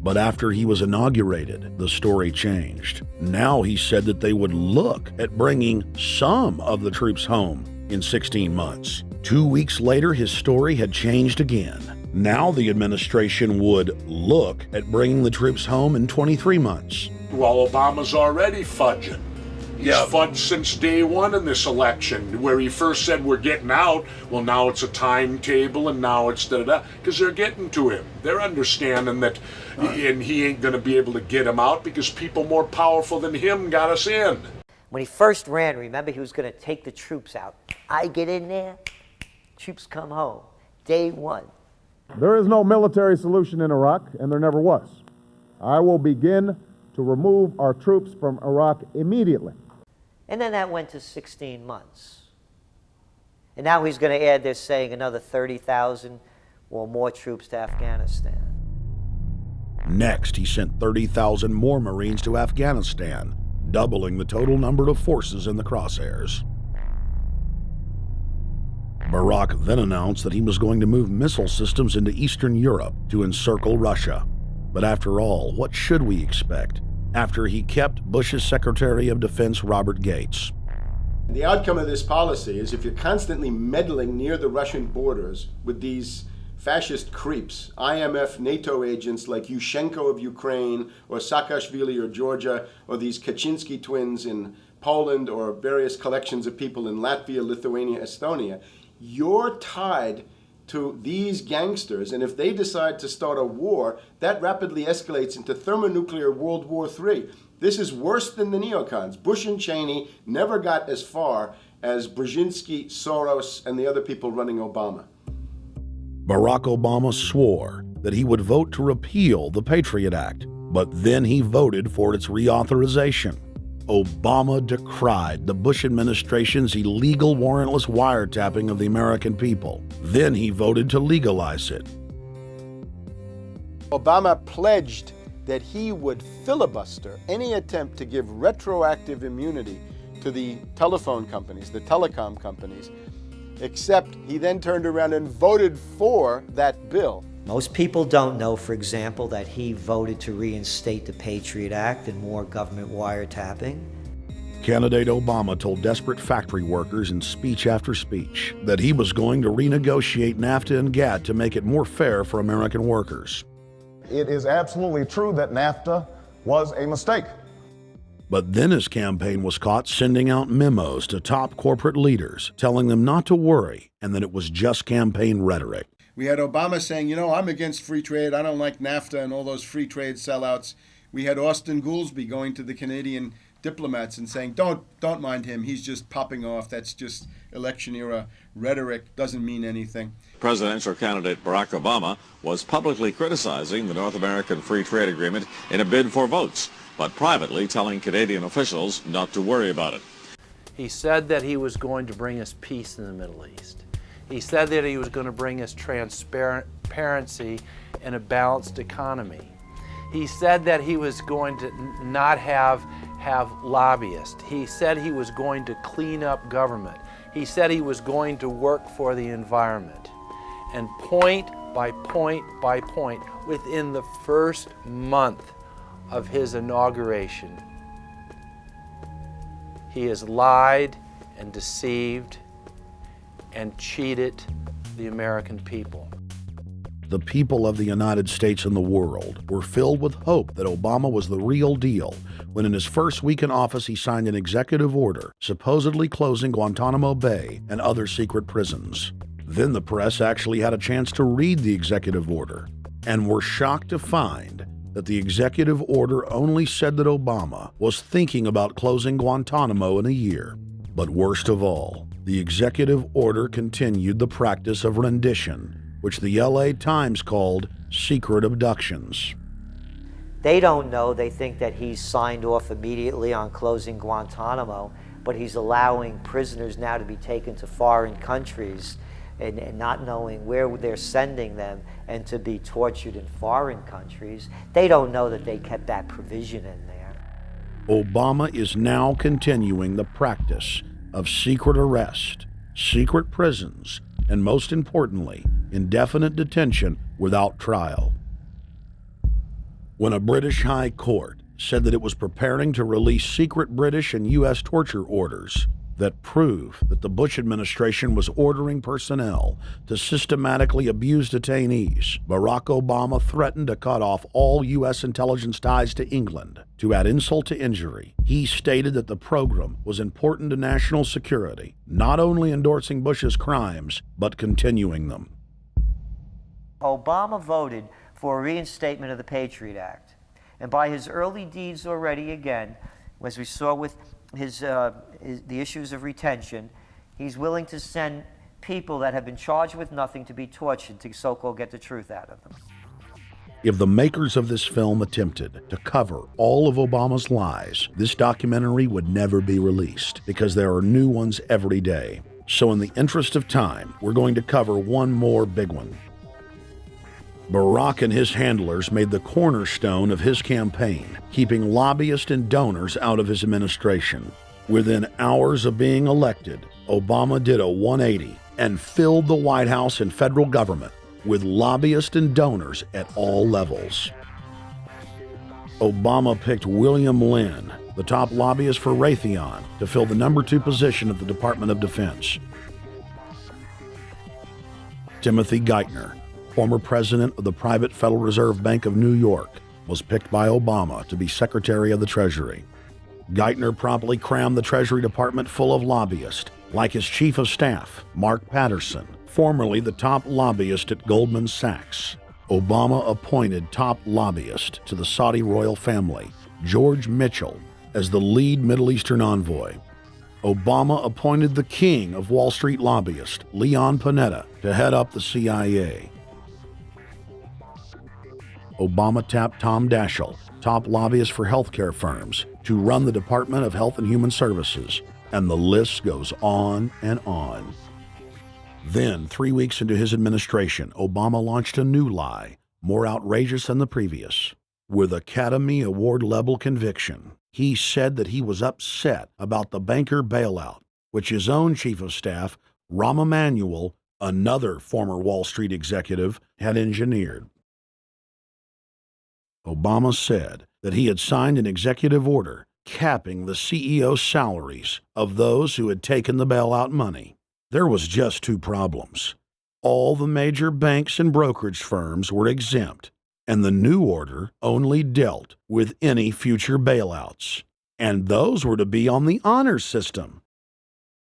But after he was inaugurated, the story changed. Now he said that they would look at bringing some of the troops home in 16 months. 2 weeks later, his story had changed again. Now the administration would look at bringing the troops home in 23 months. Well, Obama's already fudging. He's fudged since day one in this election, where he first said we're getting out. Well, now it's a timetable, and now it's da-da-da, because they're getting to him. They're understanding that, and he ain't going to be able to get him out because people more powerful than him got us in. When he first ran, remember, he was going to take the troops out. I get in there, troops come home. Day one. There is no military solution in Iraq, and there never was. I will begin to remove our troops from Iraq immediately. And then that went to 16 months. And now he's going to add, they're saying, another 30,000 or more troops to Afghanistan. Next, he sent 30,000 more Marines to Afghanistan, doubling the total number of forces in the crosshairs. Barack then announced that he was going to move missile systems into Eastern Europe to encircle Russia. But after all, what should we expect after he kept Bush's Secretary of Defense Robert Gates? The outcome of this policy is if you're constantly meddling near the Russian borders with these fascist creeps, IMF NATO agents like Yushchenko of Ukraine or Saakashvili or Georgia, or these Kaczynski twins in Poland, or various collections of people in Latvia, Lithuania, Estonia, you're tied to these gangsters, and if they decide to start a war, that rapidly escalates into thermonuclear World War III. This is worse than the neocons. Bush and Cheney never got as far as Brzezinski, Soros, and the other people running Obama. Barack Obama swore that he would vote to repeal the Patriot Act, but then he voted for its reauthorization. Obama decried the Bush administration's illegal warrantless wiretapping of the American people. Then he voted to legalize it. Obama pledged that he would filibuster any attempt to give retroactive immunity to the telephone companies, the telecom companies, except he then turned around and voted for that bill. Most people don't know, for example, that he voted to reinstate the Patriot Act and more government wiretapping. Candidate Obama told desperate factory workers in speech after speech that he was going to renegotiate NAFTA and GATT to make it more fair for American workers. It is absolutely true that NAFTA was a mistake. But then his campaign was caught sending out memos to top corporate leaders, telling them not to worry and that it was just campaign rhetoric. We had Obama saying, you know, I'm against free trade. I don't like NAFTA and all those free trade sellouts. We had Austin Goolsbee going to the Canadian diplomats and saying, don't mind him. He's just popping off. That's just election era rhetoric. Doesn't mean anything. Presidential candidate Barack Obama was publicly criticizing the North American Free Trade Agreement in a bid for votes, but privately telling Canadian officials not to worry about it. He said that he was going to bring us peace in the Middle East. He said that he was going to bring us transparency and a balanced economy. He said that he was going to not have lobbyists. He said he was going to clean up government. He said he was going to work for the environment. And point by point by point, within the first month of his inauguration, he has lied and deceived and cheated the American people. The people of the United States and the world were filled with hope that Obama was the real deal when in his first week in office he signed an executive order supposedly closing Guantanamo Bay and other secret prisons. Then the press actually had a chance to read the executive order and were shocked to find that the executive order only said that Obama was thinking about closing Guantanamo in a year. But worst of all, the executive order continued the practice of rendition, which the LA Times called secret abductions. They don't know. They think that he's signed off immediately on closing Guantanamo, but he's allowing prisoners now to be taken to foreign countries and not knowing where they're sending them and to be tortured in foreign countries. They don't know that they kept that provision in there. Obama is now continuing the practice of secret arrest, secret prisons, and most importantly, indefinite detention without trial. When a British High Court said that it was preparing to release secret British and U.S. torture orders that prove that the Bush administration was ordering personnel to systematically abuse detainees, Barack Obama threatened to cut off all U.S. intelligence ties to England. To add insult to injury, he stated that the program was important to national security, not only endorsing Bush's crimes, but continuing them. Obama voted for a reinstatement of the Patriot Act. And by his early deeds already, again, as we saw with the issues of retention, he's willing to send people that have been charged with nothing to be tortured to so-called get the truth out of them. If the makers of this film attempted to cover all of Obama's lies, this documentary would never be released because there are new ones every day. So in the interest of time, we're going to cover one more big one. Barack and his handlers made the cornerstone of his campaign, keeping lobbyists and donors out of his administration. Within hours of being elected, Obama did a 180 and filled the White House and federal government with lobbyists and donors at all levels. Obama picked William Lynn, the top lobbyist for Raytheon, to fill the number 2 position at the Department of Defense. Timothy Geithner, former president of the private Federal Reserve Bank of New York, was picked by Obama to be Secretary of the Treasury. Geithner promptly crammed the Treasury Department full of lobbyists, like his chief of staff, Mark Patterson, formerly the top lobbyist at Goldman Sachs. Obama appointed top lobbyist to the Saudi royal family, George Mitchell, as the lead Middle Eastern envoy. Obama appointed the king of Wall Street lobbyists, Leon Panetta, to head up the CIA. Obama tapped Tom Daschle, top lobbyist for healthcare firms, to run the Department of Health and Human Services, and the list goes on and on. Then, 3 weeks into his administration, Obama launched a new lie, more outrageous than the previous. With Academy Award-level conviction, he said that he was upset about the banker bailout, which his own chief of staff, Rahm Emanuel, another former Wall Street executive, had engineered. Obama said that he had signed an executive order capping the CEO salaries of those who had taken the bailout money. There was just 2 problems. All the major banks and brokerage firms were exempt, and the new order only dealt with any future bailouts. And those were to be on the honor system.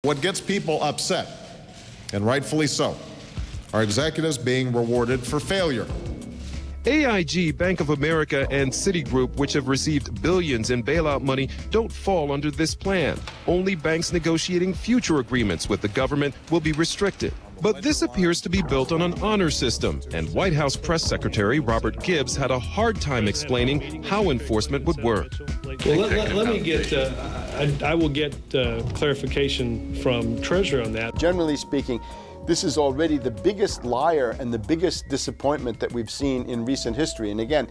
What gets people upset, and rightfully so, are executives being rewarded for failure. AIG, Bank of America, and Citigroup, which have received billions in bailout money, don't fall under this plan. Only banks negotiating future agreements with the government will be restricted. But this appears to be built on an honor system, and White House Press Secretary Robert Gibbs had a hard time explaining how enforcement would work. Well, let me get, I will get clarification from Treasury on that. Generally speaking, this is already the biggest liar and the biggest disappointment that we've seen in recent history. And again,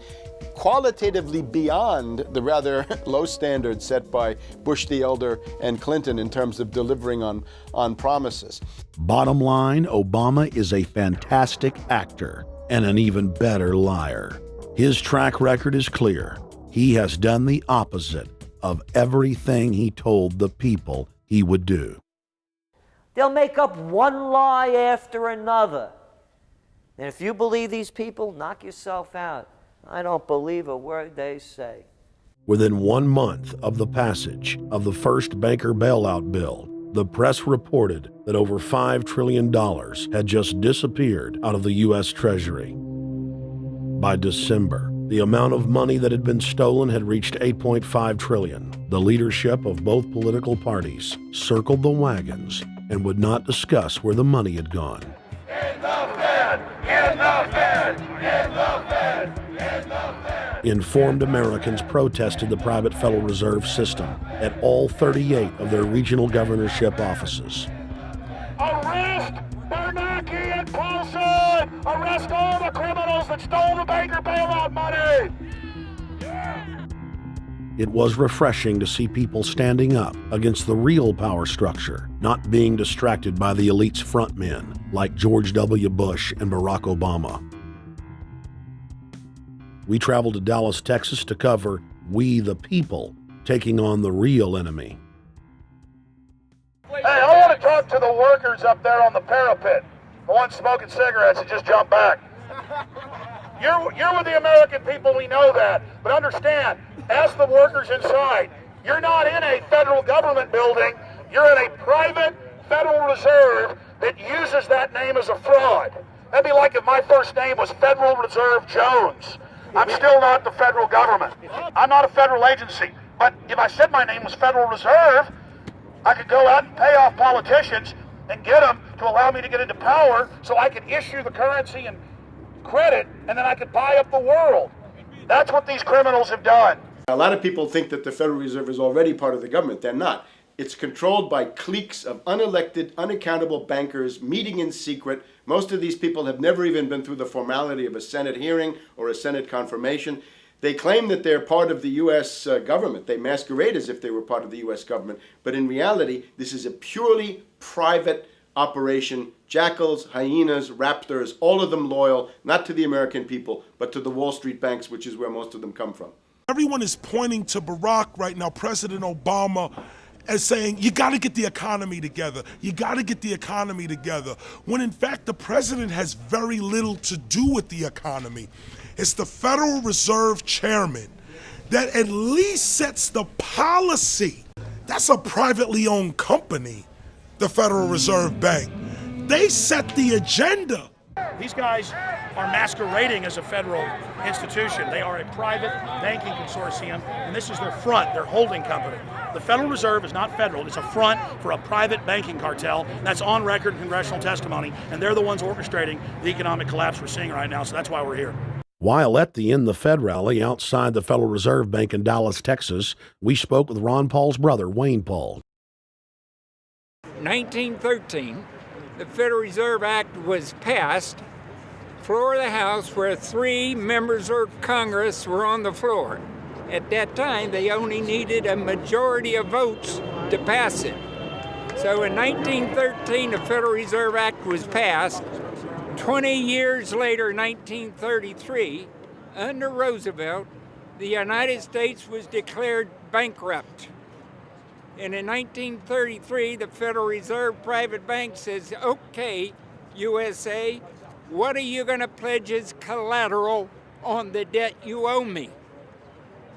qualitatively beyond the rather low standards set by Bush the Elder and Clinton in terms of delivering on promises. Bottom line, Obama is a fantastic actor and an even better liar. His track record is clear. He has done the opposite of everything he told the people he would do. They'll make up one lie after another. And if you believe these people, knock yourself out. I don't believe a word they say. Within 1 month of the passage of the first banker bailout bill, the press reported that over $5 trillion had just disappeared out of the U.S. Treasury. By December, the amount of money that had been stolen had reached $8.5 trillion. The leadership of both political parties circled the wagons and would not discuss where the money had gone. In the Fed! In the Fed! In the Fed! In the Fed! Informed Americans protested the private Federal Reserve System at all 38 of their regional governorship offices. Arrest Bernanke and Paulson! Arrest all the criminals that stole the banker bailout money! It was refreshing to see people standing up against the real power structure, not being distracted by the elite's frontmen like George W. Bush and Barack Obama. We traveled to Dallas, Texas to cover We the People taking on the real enemy. Hey, I want to talk to the workers up there on the parapet. The ones smoking cigarettes and just jump back. You're with the American people, we know that. But understand, ask the workers inside. You're not in a federal government building. You're in a private Federal Reserve that uses that name as a fraud. That'd be like if my first name was Federal Reserve Jones. I'm still not the federal government. I'm not a federal agency. But if I said my name was Federal Reserve, I could go out and pay off politicians and get them to allow me to get into power so I could issue the currency and credit, and then I could buy up the world. That's what these criminals have done. A lot of people think that the Federal Reserve is already part of the government. They're not. It's controlled by cliques of unelected, unaccountable bankers meeting in secret. Most of these people have never even been through the formality of a Senate hearing or a Senate confirmation. They claim that they're part of the U.S. government. They masquerade as if they were part of the U.S. government. But in reality, this is a purely private operation. Jackals, hyenas, raptors, all of them loyal, not to the American people, but to the Wall Street banks, which is where most of them come from. Everyone is pointing to Barack right now, President Obama, as saying, you got to get the economy together. You got to get the economy together. When in fact, the president has very little to do with the economy. It's the Federal Reserve Chairman that at least sets the policy. That's a privately owned company, the Federal Reserve Bank. They set the agenda. These guys are masquerading as a federal institution. They are a private banking consortium, and this is their front, their holding company. The Federal Reserve is not federal. It's a front for a private banking cartel. That's on record in congressional testimony, and they're the ones orchestrating the economic collapse we're seeing right now, so that's why we're here. While at the In the Fed rally outside the Federal Reserve Bank in Dallas, Texas, we spoke with Ron Paul's brother, Wayne Paul. 1913, the Federal Reserve Act was passed, floor of the House, where 3 members of Congress were on the floor. At that time, they only needed a majority of votes to pass it. So in 1913, the Federal Reserve Act was passed. 20 years later, 1933, under Roosevelt, the United States was declared bankrupt. And in 1933, the Federal Reserve Private Bank says, okay, USA, what are you going to pledge as collateral on the debt you owe me?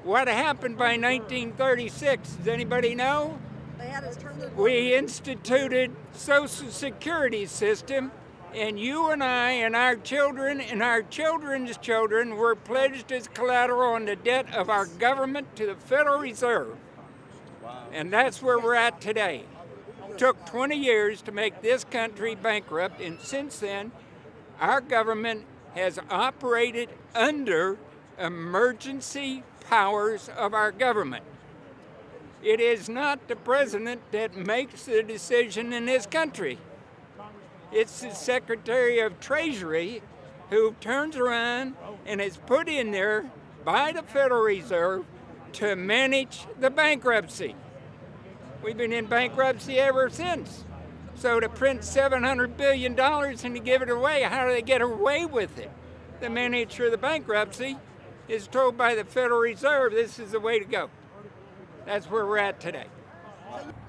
What happened by 1936? Does anybody know? We instituted Social Security system, and you and I and our children and our children's children were pledged as collateral on the debt of our government to the Federal Reserve. And that's where we're at today. It took 20 years to make this country bankrupt, and since then, our government has operated under emergency powers of our government. It is not the president that makes the decision in this country. It's the Secretary of Treasury who turns around and is put in there by the Federal Reserve to manage the bankruptcy. We've been in bankruptcy ever since. So to print $700 billion and to give it away, how do they get away with it? The manager of the bankruptcy is told by the Federal Reserve this is the way to go. That's where we're at today.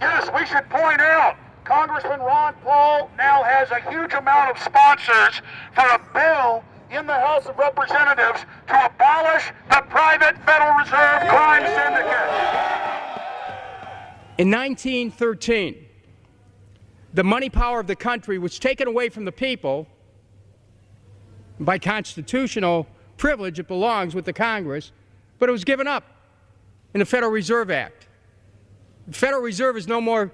Yes, we should point out, Congressman Ron Paul now has a huge amount of sponsors for a bill in the House of Representatives to abolish the private Federal Reserve crime syndicate. In 1913, the money power of the country was taken away from the people. By constitutional privilege, it belongs with the Congress, but it was given up in the Federal Reserve Act. The Federal Reserve is no more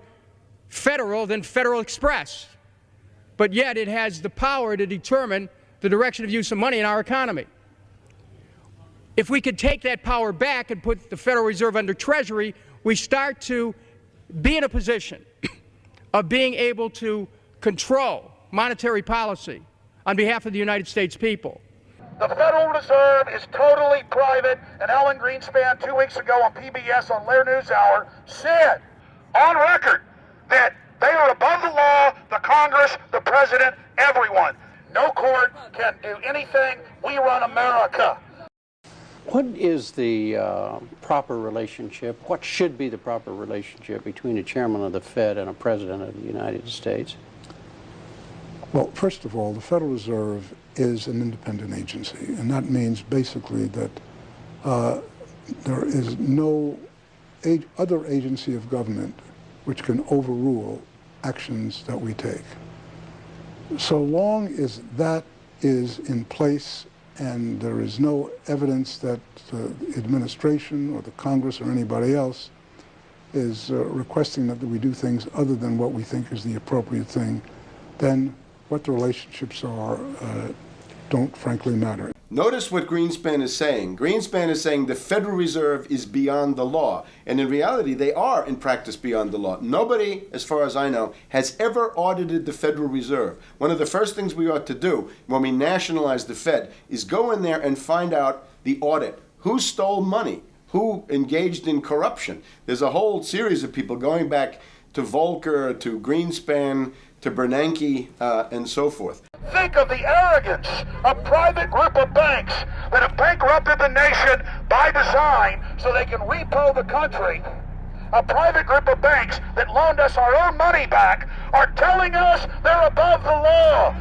federal than Federal Express, but yet it has the power to determine the direction of use of money in our economy. If we could take that power back and put the Federal Reserve under Treasury, we start to be in a position of being able to control monetary policy on behalf of the United States people. The Federal Reserve is totally private, and Alan Greenspan 2 weeks ago on PBS on Lair NewsHour said on record that they are above the law, the Congress, the President, everyone. No court can do anything. We run America. What is the proper relationship, what should be the proper relationship between a chairman of the Fed and a president of the United States? Well, first of all, the Federal Reserve is an independent agency, and that means basically that there is no other agency of government which can overrule actions that we take. So long as that is in place and there is no evidence that the administration or the Congress or anybody else is requesting that we do things other than what we think is the appropriate thing, then what the relationships are don't frankly matter. Notice what Greenspan is saying. Greenspan is saying the Federal Reserve is beyond the law. And in reality, they are in practice beyond the law. Nobody, as far as I know, has ever audited the Federal Reserve. One of the first things we ought to do when we nationalize the Fed is go in there and find out the audit. Who stole money? Who engaged in corruption? There's a whole series of people going back to Volcker, to Greenspan, to Bernanke, and so forth. Think of the arrogance of private group of banks that have bankrupted the nation by design so they can repo the country. A private group of banks that loaned us our own money back are telling us they're above the law.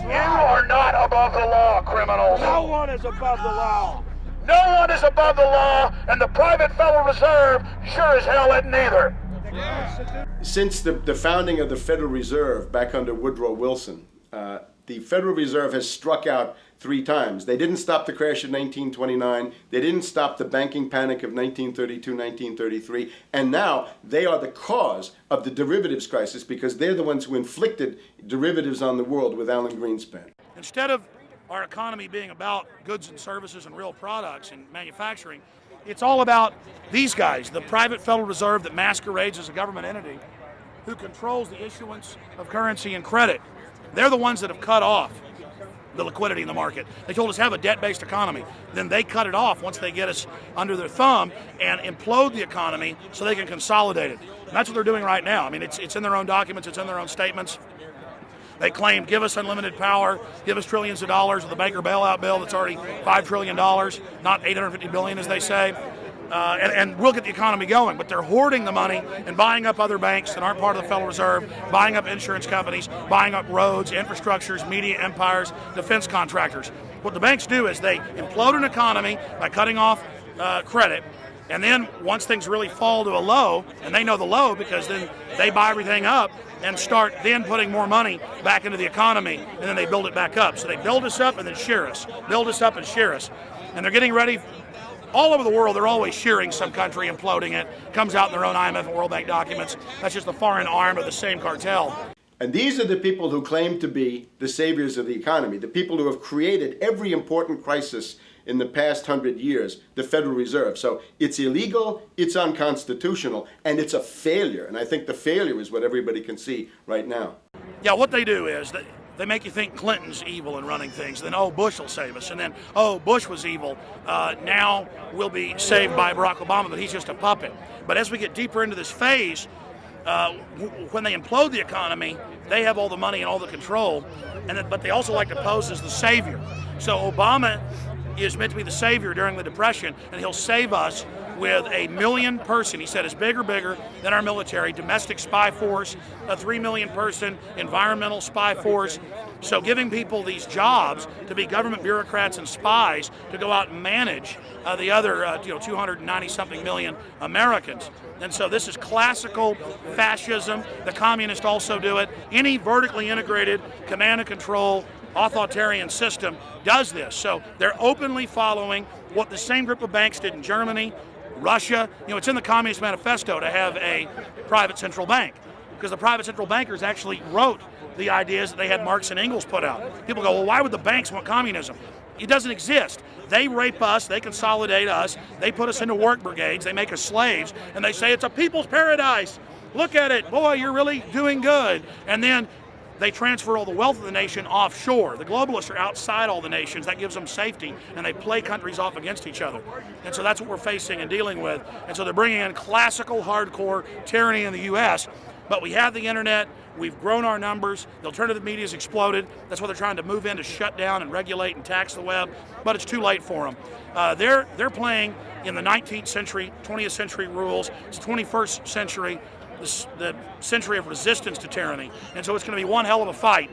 You are not above the law, criminals. No one is above the law. No one is above the law, and the private Federal Reserve sure as hell isn't either. Since the founding of the Federal Reserve back under Woodrow Wilson, the Federal Reserve has struck out 3 times. They didn't stop the crash of 1929. They didn't stop the banking panic of 1932, 1933. And now they are the cause of the derivatives crisis because they're the ones who inflicted derivatives on the world with Alan Greenspan. Instead of our economy being about goods and services and real products and manufacturing, it's all about these guys, the private Federal Reserve that masquerades as a government entity who controls the issuance of currency and credit. They're the ones that have cut off the liquidity in the market. They told us have a debt-based economy. Then they cut it off once they get us under their thumb and implode the economy so they can consolidate it. And that's what they're doing right now. I mean, it's in their own documents, it's in their own statements. They claim, give us unlimited power, give us trillions of dollars with the Baker bailout bill that's already $5 trillion, not $850 billion as they say. And we'll get the economy going, but they're hoarding the money and buying up other banks that aren't part of the Federal Reserve, buying up insurance companies, buying up roads, infrastructures, media empires, defense contractors. What the banks do is they implode an economy by cutting off credit, and then once things really fall to a low, and they know the low because then they buy everything up and start then putting more money back into the economy, and then they build it back up. So they build us up and then shear us, build us up and shear us. And they're getting ready. All over the world, they're always shearing some country, imploding it. Comes out in their own IMF and World Bank documents. That's just the foreign arm of the same cartel. And these are the people who claim to be the saviors of the economy, the people who have created every important crisis in the past 100 years, the Federal Reserve. So it's illegal, it's unconstitutional, and it's a failure. And I think the failure is what everybody can see right now. Yeah, what they do is they make you think Clinton's evil in running things. Then, oh, Bush will save us. And then, oh, Bush was evil. Now we'll be saved by Barack Obama, but he's just a puppet. But as we get deeper into this phase, when they implode the economy, they have all the money and all the control. But they also like to pose as the savior. So Obama is meant to be the savior during the Depression, and he'll save us with a 1 million person, he said, is bigger than our military, domestic spy force, a 3 million person environmental spy force. So giving people these jobs to be government bureaucrats and spies to go out and manage the other 290-something million Americans. And so this is classical fascism. The communists also do it. Any vertically integrated command and control authoritarian system does this. So they're openly following what the same group of banks did in Germany, Russia. It's in the Communist Manifesto to have a private central bank. because the private central bankers actually wrote the ideas that they had Marx and Engels put out. People go, well, why would the banks want communism? It doesn't exist. They rape us, they consolidate us, they put us into work brigades, they make us slaves, and they say it's a people's paradise. Look at it, boy, you're really doing good. And then they transfer all the wealth of the nation offshore. The globalists are outside all the nations. That gives them safety, and they play countries off against each other. And so that's what we're facing and dealing with. And so they're bringing in classical, hardcore tyranny in the U.S., but we have the internet, we've grown our numbers, the alternative media's exploded. That's why they're trying to move in to shut down and regulate and tax the web, but it's too late for them. They're playing in the 19th century, 20th century rules. It's 21st century, the century of resistance to tyranny. And so it's going to be one hell of a fight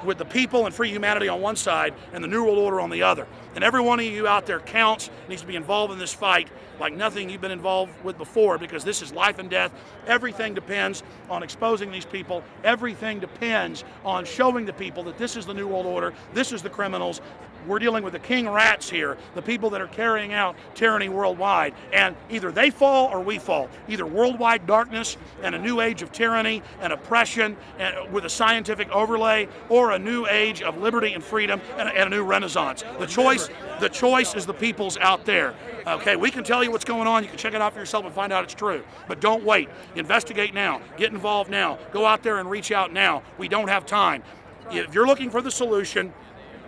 with the people and free humanity on one side and the New World Order on the other. And every one of you out there counts, needs to be involved in this fight like nothing you've been involved with before, because this is life and death. Everything depends on exposing these people. Everything depends on showing the people that this is the New World Order, this is the criminals. We're dealing with the king rats here, the people that are carrying out tyranny worldwide. And either they fall or we fall. Either worldwide darkness and a new age of tyranny and oppression and with a scientific overlay, or a new age of liberty and freedom and a new renaissance. The choice is the people's out there. Okay, we can tell you what's going on. You can check it out for yourself and find out it's true. But don't wait. Investigate now. Get involved now. Go out there and reach out now. We don't have time. If you're looking for the solution,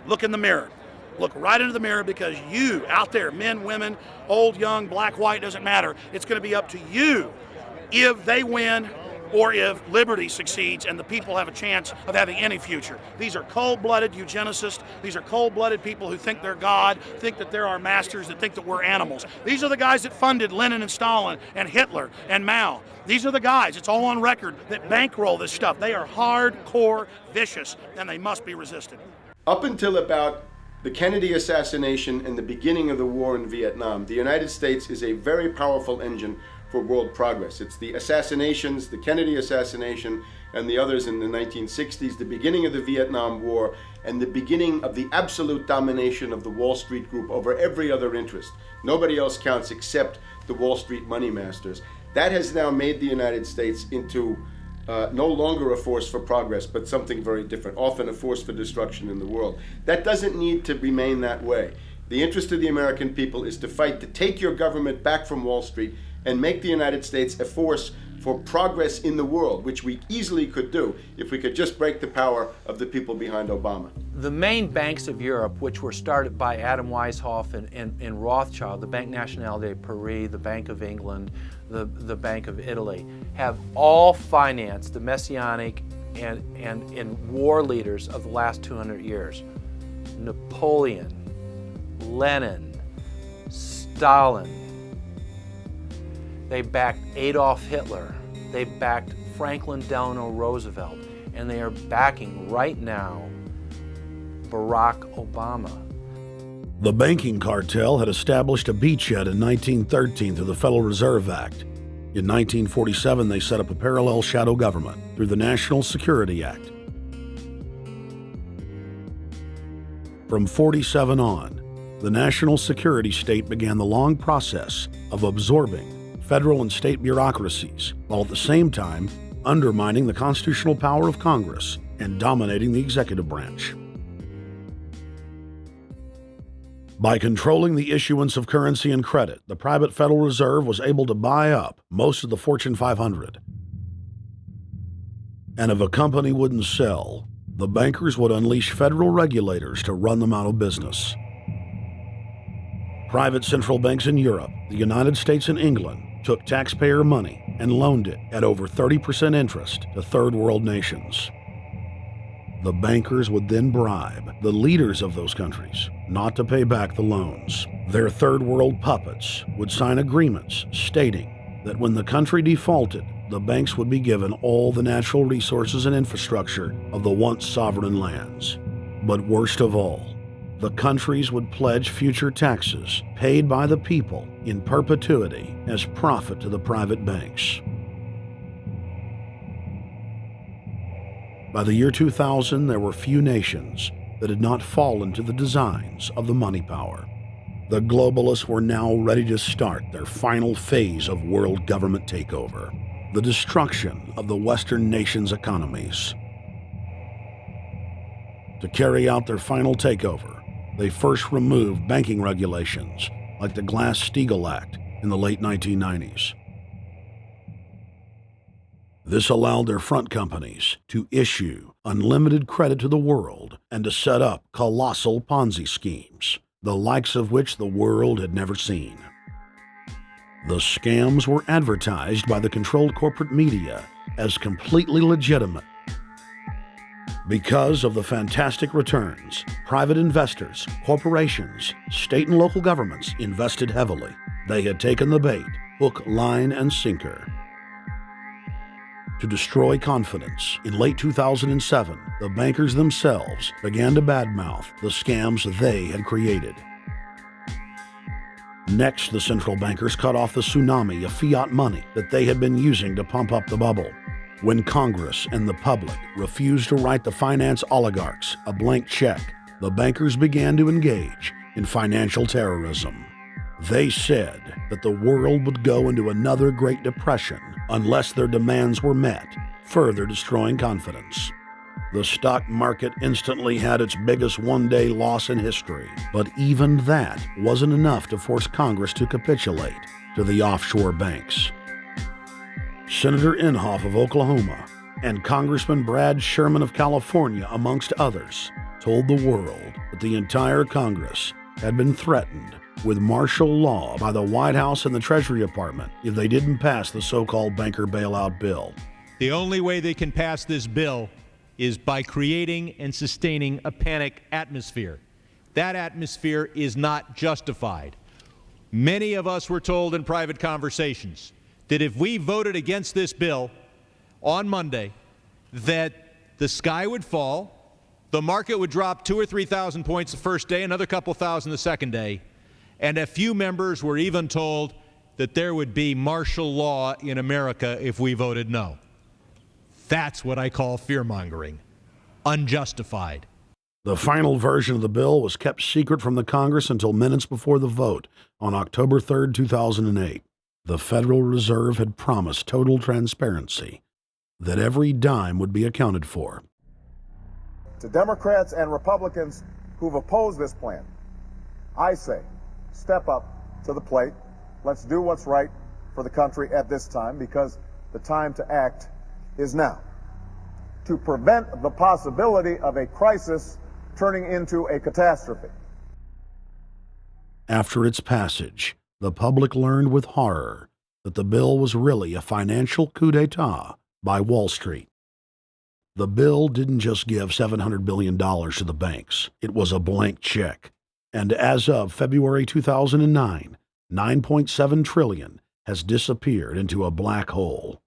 look in the mirror. Look right into the mirror, because you out there, men, women, old, young, black, white, doesn't matter. It's going to be up to you if they win or if liberty succeeds and the people have a chance of having any future. These are cold-blooded eugenicists. These are cold-blooded people who think they're God, think that they're our masters, that think that we're animals. These are the guys that funded Lenin and Stalin and Hitler and Mao. These are the guys, it's all on record, that bankroll this stuff. They are hardcore vicious, and they must be resisted. Up until about the Kennedy assassination and the beginning of the war in Vietnam, the United States is a very powerful engine for world progress. It's the assassinations, the Kennedy assassination, and the others in the 1960s, the beginning of the Vietnam War, and the beginning of the absolute domination of the Wall Street Group over every other interest. Nobody else counts except the Wall Street money masters. That has now made the United States into no longer a force for progress, but something very different, often a force for destruction in the world. That doesn't need to remain that way. The interest of the American people is to fight to take your government back from Wall Street and make the United States a force for progress in the world, which we easily could do if we could just break the power of the people behind Obama. The main banks of Europe, which were started by Adam Weishaupt and Rothschild, the Banque Nationale de Paris, the Bank of England, the Bank of Italy, have all financed the messianic and war leaders of the last 200 years. Napoleon, Lenin, Stalin. They backed Adolf Hitler. They backed Franklin Delano Roosevelt. And they are backing right now Barack Obama. The banking cartel had established a beachhead in 1913 through the Federal Reserve Act. In 1947, they set up a parallel shadow government through the National Security Act. From 47 on, the national security state began the long process of absorbing federal and state bureaucracies, while at the same time undermining the constitutional power of Congress and dominating the executive branch. By controlling the issuance of currency and credit, the private Federal Reserve was able to buy up most of the Fortune 500. And if a company wouldn't sell, the bankers would unleash federal regulators to run them out of business. Private central banks in Europe, the United States, and England took taxpayer money and loaned it at over 30% interest to third world nations. The bankers would then bribe the leaders of those countries not to pay back the loans. Their third world puppets would sign agreements stating that when the country defaulted, the banks would be given all the natural resources and infrastructure of the once sovereign lands. But worst of all, the countries would pledge future taxes paid by the people in perpetuity as profit to the private banks. By the year 2000, there were few nations that had not fallen to the designs of the money power. The globalists were now ready to start their final phase of world government takeover. the destruction of the Western nations' economies. To carry out their final takeover, they first removed banking regulations like the Glass-Steagall Act in the late 1990s. This allowed their front companies to issue unlimited credit to the world and to set up colossal Ponzi schemes, the likes of which the world had never seen. The scams were advertised by the controlled corporate media as completely legitimate. Because of the fantastic returns, private investors, corporations, state and local governments invested heavily. They had taken the bait, hook, line, and sinker. To destroy confidence, in late 2007, the bankers themselves began to badmouth the scams they had created. Next, the central bankers cut off the tsunami of fiat money that they had been using to pump up the bubble. When Congress and the public refused to write the finance oligarchs a blank check, the bankers began to engage in financial terrorism. They said that the world would go into another Great Depression unless their demands were met, further destroying confidence. The stock market instantly had its biggest one-day loss in history, but even that wasn't enough to force Congress to capitulate to the offshore banks. Senator Inhofe of Oklahoma and Congressman Brad Sherman of California, amongst others, told the world that the entire Congress had been threatened with martial law by the White House and the Treasury Department if they didn't pass the so-called banker bailout bill. The only way they can pass this bill is by creating and sustaining a panic atmosphere. That atmosphere is not justified. Many of us were told in private conversations that if we voted against this bill on Monday, that the sky would fall, the market would drop 2,000 or 3,000 points the first day, another couple thousand the second day, and a few members were even told that there would be martial law in America if we voted no. That's what I call fear-mongering. Unjustified. The final version of the bill was kept secret from the Congress until minutes before the vote on October 3, 2008. The Federal Reserve had promised total transparency, that every dime would be accounted for. To Democrats and Republicans who've opposed this plan, I say, step up to the plate. Let's do what's right for the country at this time, because the time to act is now. To prevent the possibility of a crisis turning into a catastrophe. After its passage, the public learned with horror that the bill was really a financial coup d'etat by Wall Street. The bill didn't just give $700 billion to the banks. It was a blank check. And as of February 2009, $9.7 trillion has disappeared into a black hole.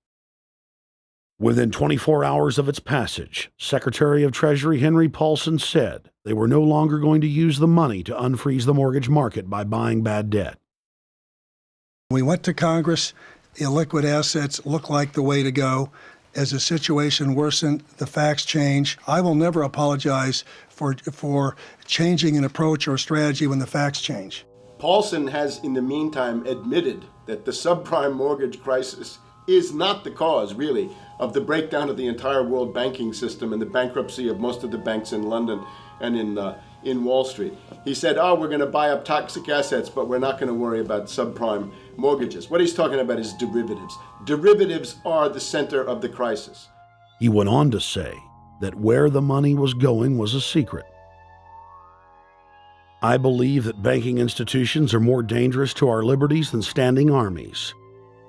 Within 24 hours of its passage, Secretary of Treasury Henry Paulson said they were no longer going to use the money to unfreeze the mortgage market by buying bad debt. We went to Congress. Illiquid assets look like the way to go. As the situation worsened, the facts change. I will never apologize for changing an approach or strategy when the facts change. Paulson has, in the meantime, admitted that the subprime mortgage crisis is not the cause, really, of the breakdown of the entire world banking system and the bankruptcy of most of the banks in London and in Wall Street. He said, we're going to buy up toxic assets, but we're not going to worry about subprime mortgages. What he's talking about is derivatives. Derivatives are the center of the crisis. He went on to say that where the money was going was a secret. I believe that banking institutions are more dangerous to our liberties than standing armies.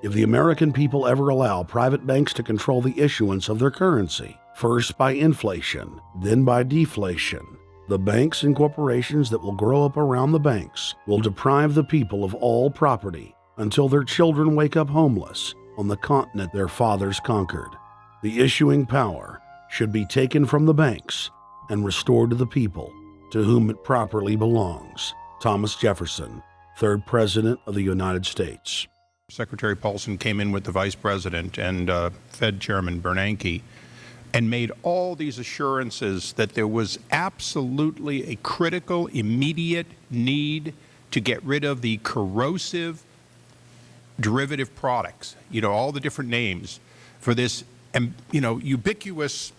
If the American people ever allow private banks to control the issuance of their currency, first by inflation, then by deflation, the banks and corporations that will grow up around the banks will deprive the people of all property until their children wake up homeless on the continent their fathers conquered. The issuing power should be taken from the banks and restored to the people, to whom it properly belongs. Thomas Jefferson, 3rd President of the United States. Secretary Paulson came in with the Vice President and Fed Chairman Bernanke and made all these assurances that there was absolutely a critical, immediate need to get rid of the corrosive derivative products, all the different names, for this, ubiquitous,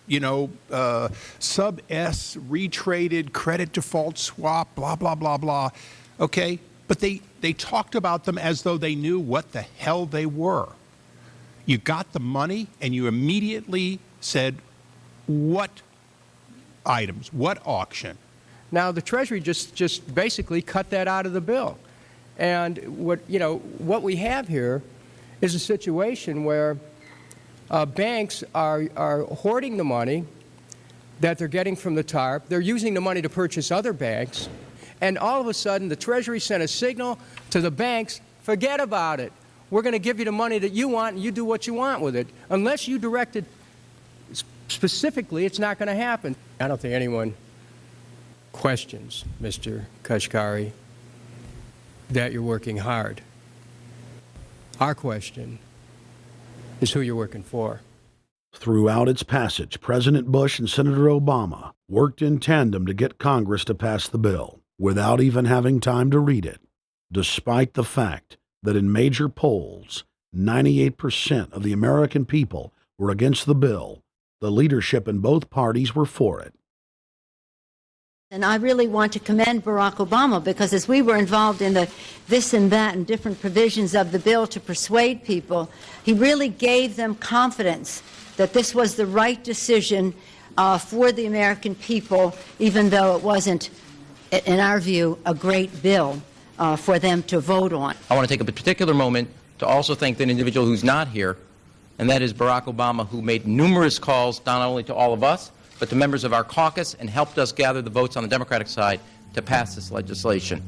sub-S retraded credit default swap, blah, blah, blah, blah. Okay? But they talked about them as though they knew what the hell they were. You got the money and you immediately said, what items, what auction? Now, the Treasury just basically cut that out of the bill. And what we have here is a situation where banks are hoarding the money that they're getting from the TARP. They're using the money to purchase other banks. And all of a sudden, the Treasury sent a signal to the banks, forget about it. We're going to give you the money that you want, and you do what you want with it. Unless you direct it specifically, it's not going to happen. I don't think anyone questions, Mr. Kashkari, that you're working hard. Our question is who you're working for. Throughout its passage, President Bush and Senator Obama worked in tandem to get Congress to pass the bill without even having time to read it, despite the fact that in major polls, 98% of the American people were against the bill. The leadership in both parties were for it. And I really want to commend Barack Obama, because as we were involved in the this and that and different provisions of the bill to persuade people, he really gave them confidence that this was the right decision for the American people, even though it wasn't, in our view, a great bill for them to vote on. I want to take a particular moment to also thank an individual who's not here, and that is Barack Obama, who made numerous calls not only to all of us, but to members of our caucus, and helped us gather the votes on the Democratic side to pass this legislation.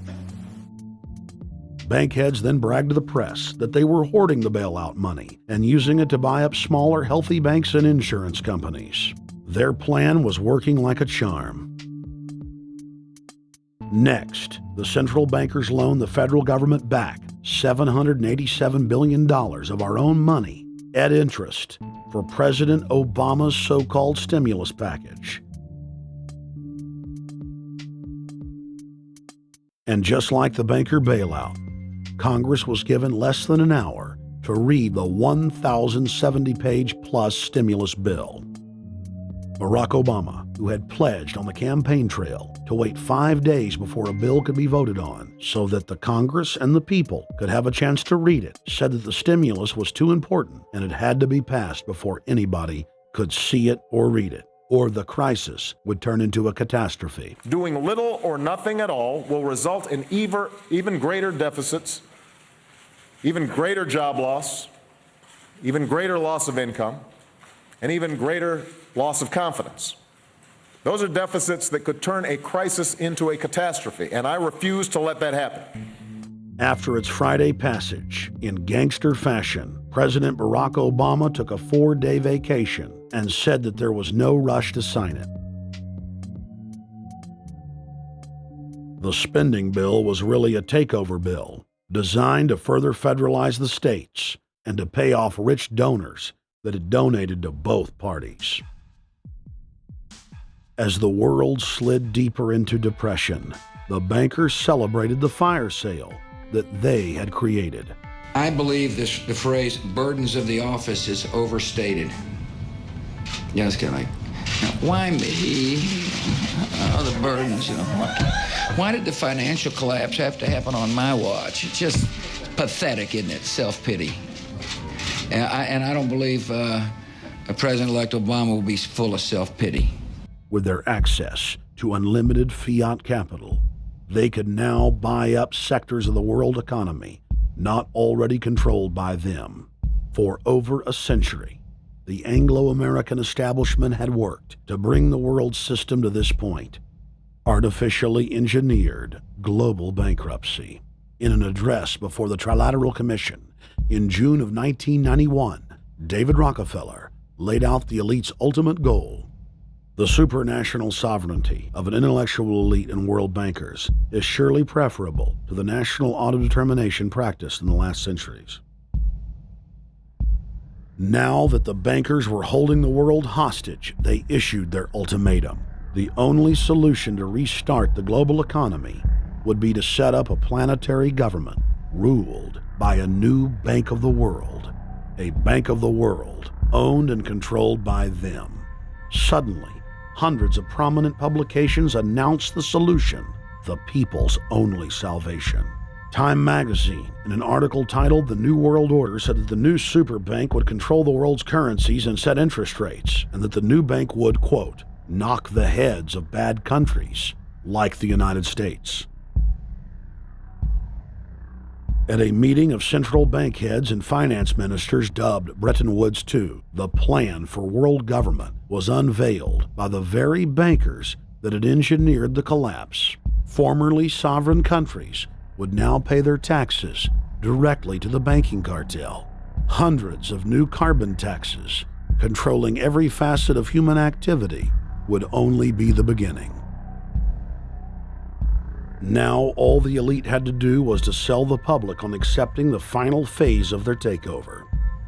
Bankheads then bragged to the press that they were hoarding the bailout money and using it to buy up smaller, healthy banks and insurance companies. Their plan was working like a charm. Next, the central bankers loaned the federal government back $787 billion of our own money at interest for President Obama's so-called stimulus package. And just like the banker bailout, Congress was given less than an hour to read the 1,070-page-plus stimulus bill. Barack Obama, who had pledged on the campaign trail to wait 5 days before a bill could be voted on so that the Congress and the people could have a chance to read it, said that the stimulus was too important and it had to be passed before anybody could see it or read it, or the crisis would turn into a catastrophe. Doing little or nothing at all will result in even greater deficits, even greater job loss, even greater loss of income, and even greater loss of confidence. Those are deficits that could turn a crisis into a catastrophe, and I refuse to let that happen. After its Friday passage, in gangster fashion, President Barack Obama took a 4-day vacation and said that there was no rush to sign it. The spending bill was really a takeover bill, designed to further federalize the states and to pay off rich donors that had donated to both parties. As the world slid deeper into depression, the bankers celebrated the fire sale that they had created. I believe the phrase burdens of the office is overstated. Yeah, it's kind of like, why me? Oh, the burdens, Why did the financial collapse have to happen on my watch? It's just pathetic, isn't it? Self-pity. And I don't believe President-elect Obama will be full of self-pity. With their access to unlimited fiat capital, they could now buy up sectors of the world economy not already controlled by them. For over a century, the Anglo-American establishment had worked to bring the world system to this point: artificially engineered global bankruptcy. In an address before the Trilateral Commission in June of 1991, David Rockefeller laid out the elite's ultimate goal. The supranational sovereignty of an intellectual elite and world bankers is surely preferable to the national autodetermination practiced in the last centuries. Now that the bankers were holding the world hostage, they issued their ultimatum. The only solution to restart the global economy would be to set up a planetary government ruled by a new Bank of the World, a Bank of the World owned and controlled by them. Suddenly, hundreds of prominent publications announced the solution, the people's only salvation. Time magazine, in an article titled "The New World Order," said that the new super bank would control the world's currencies and set interest rates, and that the new bank would, quote, knock the heads of bad countries like the United States. At a meeting of central bank heads and finance ministers dubbed Bretton Woods II, the plan for world government was unveiled by the very bankers that had engineered the collapse. Formerly sovereign countries would now pay their taxes directly to the banking cartel. Hundreds of new carbon taxes, controlling every facet of human activity, would only be the beginning. Now all the elite had to do was to sell the public on accepting the final phase of their takeover.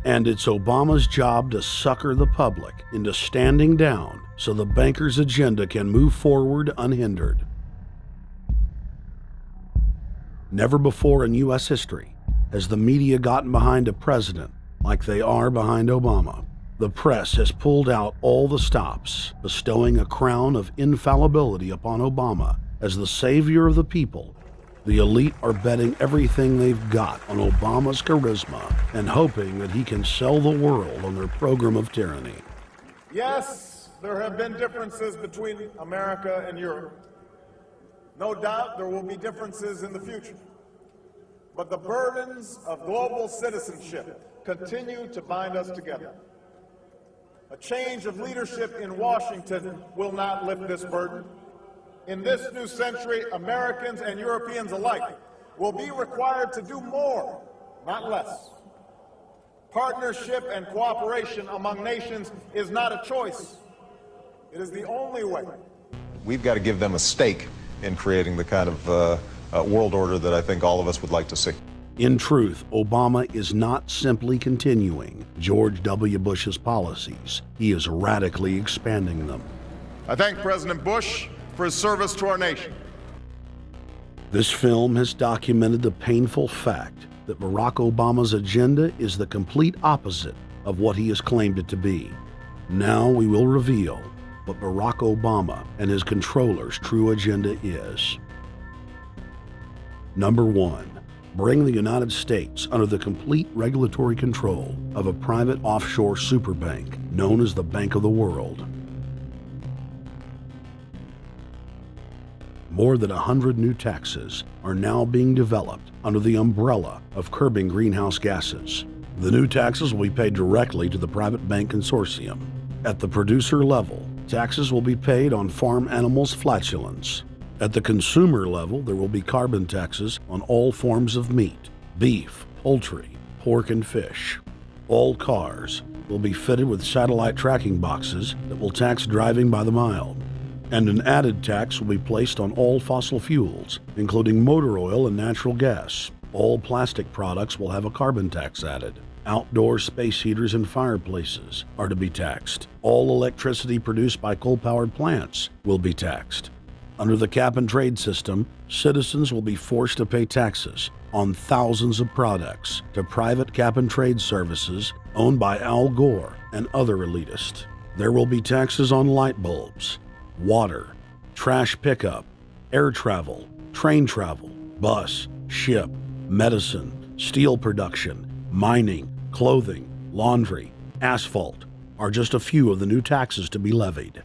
And it's Obama's job to sucker the public into standing down so the bankers' agenda can move forward unhindered. Never before in U.S. history has the media gotten behind a president like they are behind Obama. The press has pulled out all the stops, bestowing a crown of infallibility upon Obama as the savior of the people. The elite are betting everything they've got on Obama's charisma and hoping that he can sell the world on their program of tyranny. Yes, there have been differences between America and Europe. No doubt there will be differences in the future. But the burdens of global citizenship continue to bind us together. A change of leadership in Washington will not lift this burden. In this new century, Americans and Europeans alike will be required to do more, not less. Partnership and cooperation among nations is not a choice. It is the only way. We've got to give them a stake in creating the kind of world order that I think all of us would like to see. In truth, Obama is not simply continuing George W. Bush's policies. He is radically expanding them. I thank President Bush for his service to our nation. This film has documented the painful fact that Barack Obama's agenda is the complete opposite of what he has claimed it to be. Now we will reveal what Barack Obama and his controllers' true agenda is. Number 1. Bring the United States under the complete regulatory control of a private offshore superbank known as the Bank of the World. More than 100 new taxes are now being developed under the umbrella of curbing greenhouse gases. The new taxes will be paid directly to the private bank consortium. At the producer level, taxes will be paid on farm animals' flatulence. At the consumer level, there will be carbon taxes on all forms of meat, beef, poultry, pork, and fish. All cars will be fitted with satellite tracking boxes that will tax driving by the mile. And an added tax will be placed on all fossil fuels, including motor oil and natural gas. All plastic products will have a carbon tax added. Outdoor space heaters and fireplaces are to be taxed. All electricity produced by coal-powered plants will be taxed. Under the cap-and-trade system, citizens will be forced to pay taxes on thousands of products to private cap-and-trade services owned by Al Gore and other elitists. There will be taxes on light bulbs, water, trash pickup, air travel, train travel, bus, ship, medicine, steel production, mining, clothing, laundry, asphalt are just a few of the new taxes to be levied.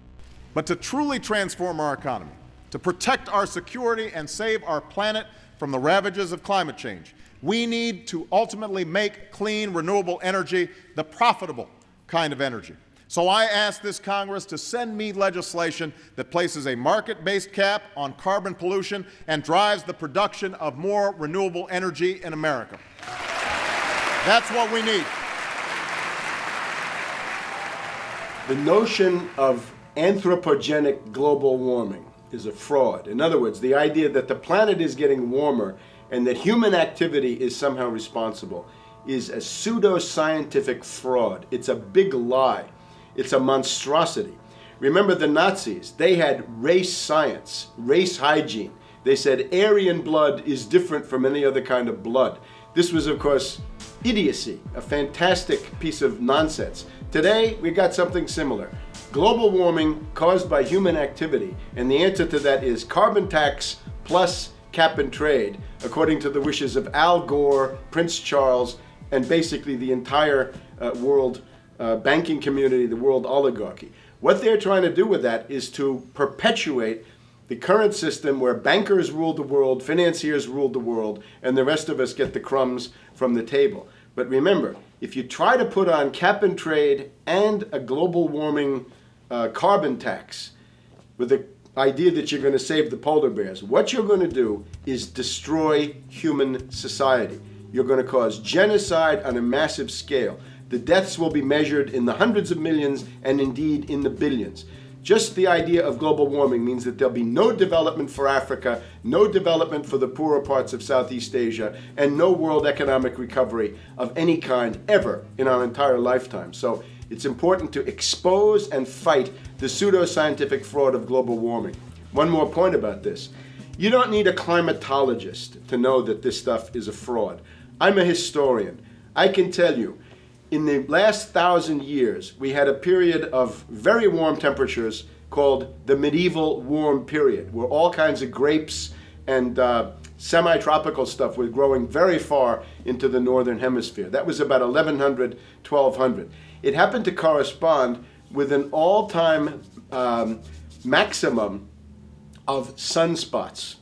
But to truly transform our economy, to protect our security and save our planet from the ravages of climate change, we need to ultimately make clean, renewable energy the profitable kind of energy. So I ask this Congress to send me legislation that places a market-based cap on carbon pollution and drives the production of more renewable energy in America. That's what we need. The notion of anthropogenic global warming is a fraud. In other words, the idea that the planet is getting warmer and that human activity is somehow responsible is a pseudo-scientific fraud. It's a big lie. It's a monstrosity. Remember the Nazis, they had race science, race hygiene. They said Aryan blood is different from any other kind of blood. This was, of course, idiocy, a fantastic piece of nonsense. Today, we got something similar. Global warming caused by human activity, and the answer to that is carbon tax plus cap and trade, according to the wishes of Al Gore, Prince Charles, and basically the entire world banking community, the world oligarchy. What they're trying to do with that is to perpetuate the current system where bankers rule the world, financiers rule the world, and the rest of us get the crumbs from the table. But remember, if you try to put on cap and trade and a global warming carbon tax with the idea that you're going to save the polar bears, what you're going to do is destroy human society. You're going to cause genocide on a massive scale. The deaths will be measured in the hundreds of millions and indeed in the billions. Just the idea of global warming means that there'll be no development for Africa, no development for the poorer parts of Southeast Asia, and no world economic recovery of any kind ever in our entire lifetime. So it's important to expose and fight the pseudoscientific fraud of global warming. One more point about this. You don't need a climatologist to know that this stuff is a fraud. I'm a historian. I can tell you, in the last 1,000 years, we had a period of very warm temperatures called the medieval warm period, where all kinds of grapes and semi-tropical stuff was growing very far into the northern hemisphere. That was about 1100, 1200. It happened to correspond with an all-time maximum of sunspots.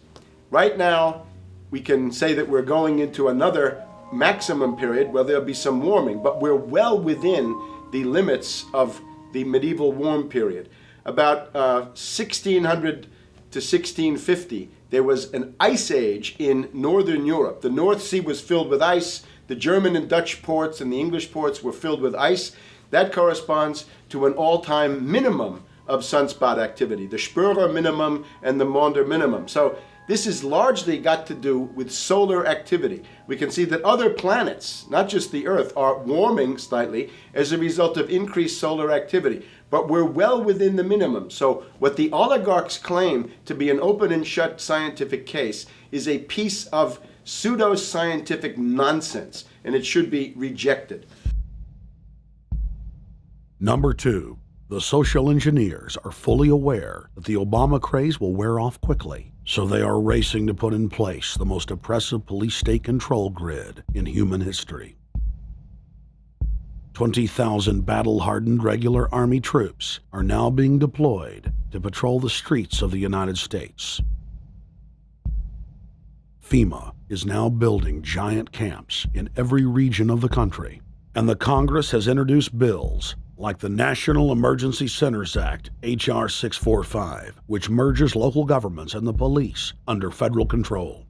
Right now, we can say that we're going into another maximum period where there'll be some warming, but we're well within the limits of the medieval warm period. About 1600 to 1650, there was an ice age in northern Europe. The North Sea was filled with ice. The German and Dutch ports and the English ports were filled with ice. That corresponds to an all-time minimum of sunspot activity, the Spörer minimum and the Maunder minimum. So this has largely got to do with solar activity. We can see that other planets, not just the Earth, are warming slightly as a result of increased solar activity. But we're well within the minimum. So what the oligarchs claim to be an open and shut scientific case is a piece of pseudoscientific nonsense, and it should be rejected. Number 2, the social engineers are fully aware that the Obama craze will wear off quickly, so they are racing to put in place the most oppressive police state control grid in human history. 20,000 battle-hardened regular Army troops are now being deployed to patrol the streets of the United States. FEMA is now building giant camps in every region of the country, and the Congress has introduced bills like the National Emergency Centers Act, H.R. 645, which merges local governments and the police under federal control.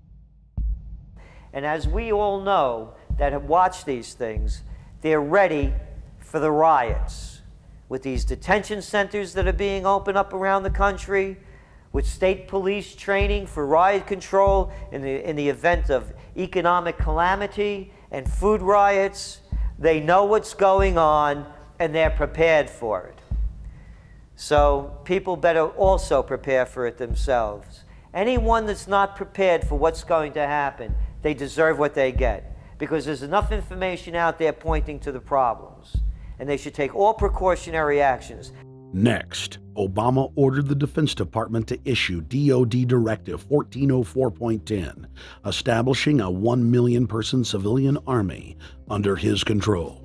And as we all know that have watched these things, they're ready for the riots. With these detention centers that are being opened up around the country, with state police training for riot control in the event of economic calamity and food riots, they know what's going on and they're prepared for it. So people better also prepare for it themselves. Anyone that's not prepared for what's going to happen, they deserve what they get, because there's enough information out there pointing to the problems, and they should take all precautionary actions. Next, Obama ordered the Defense Department to issue DoD Directive 1404.10, establishing a 1 million person civilian army under his control.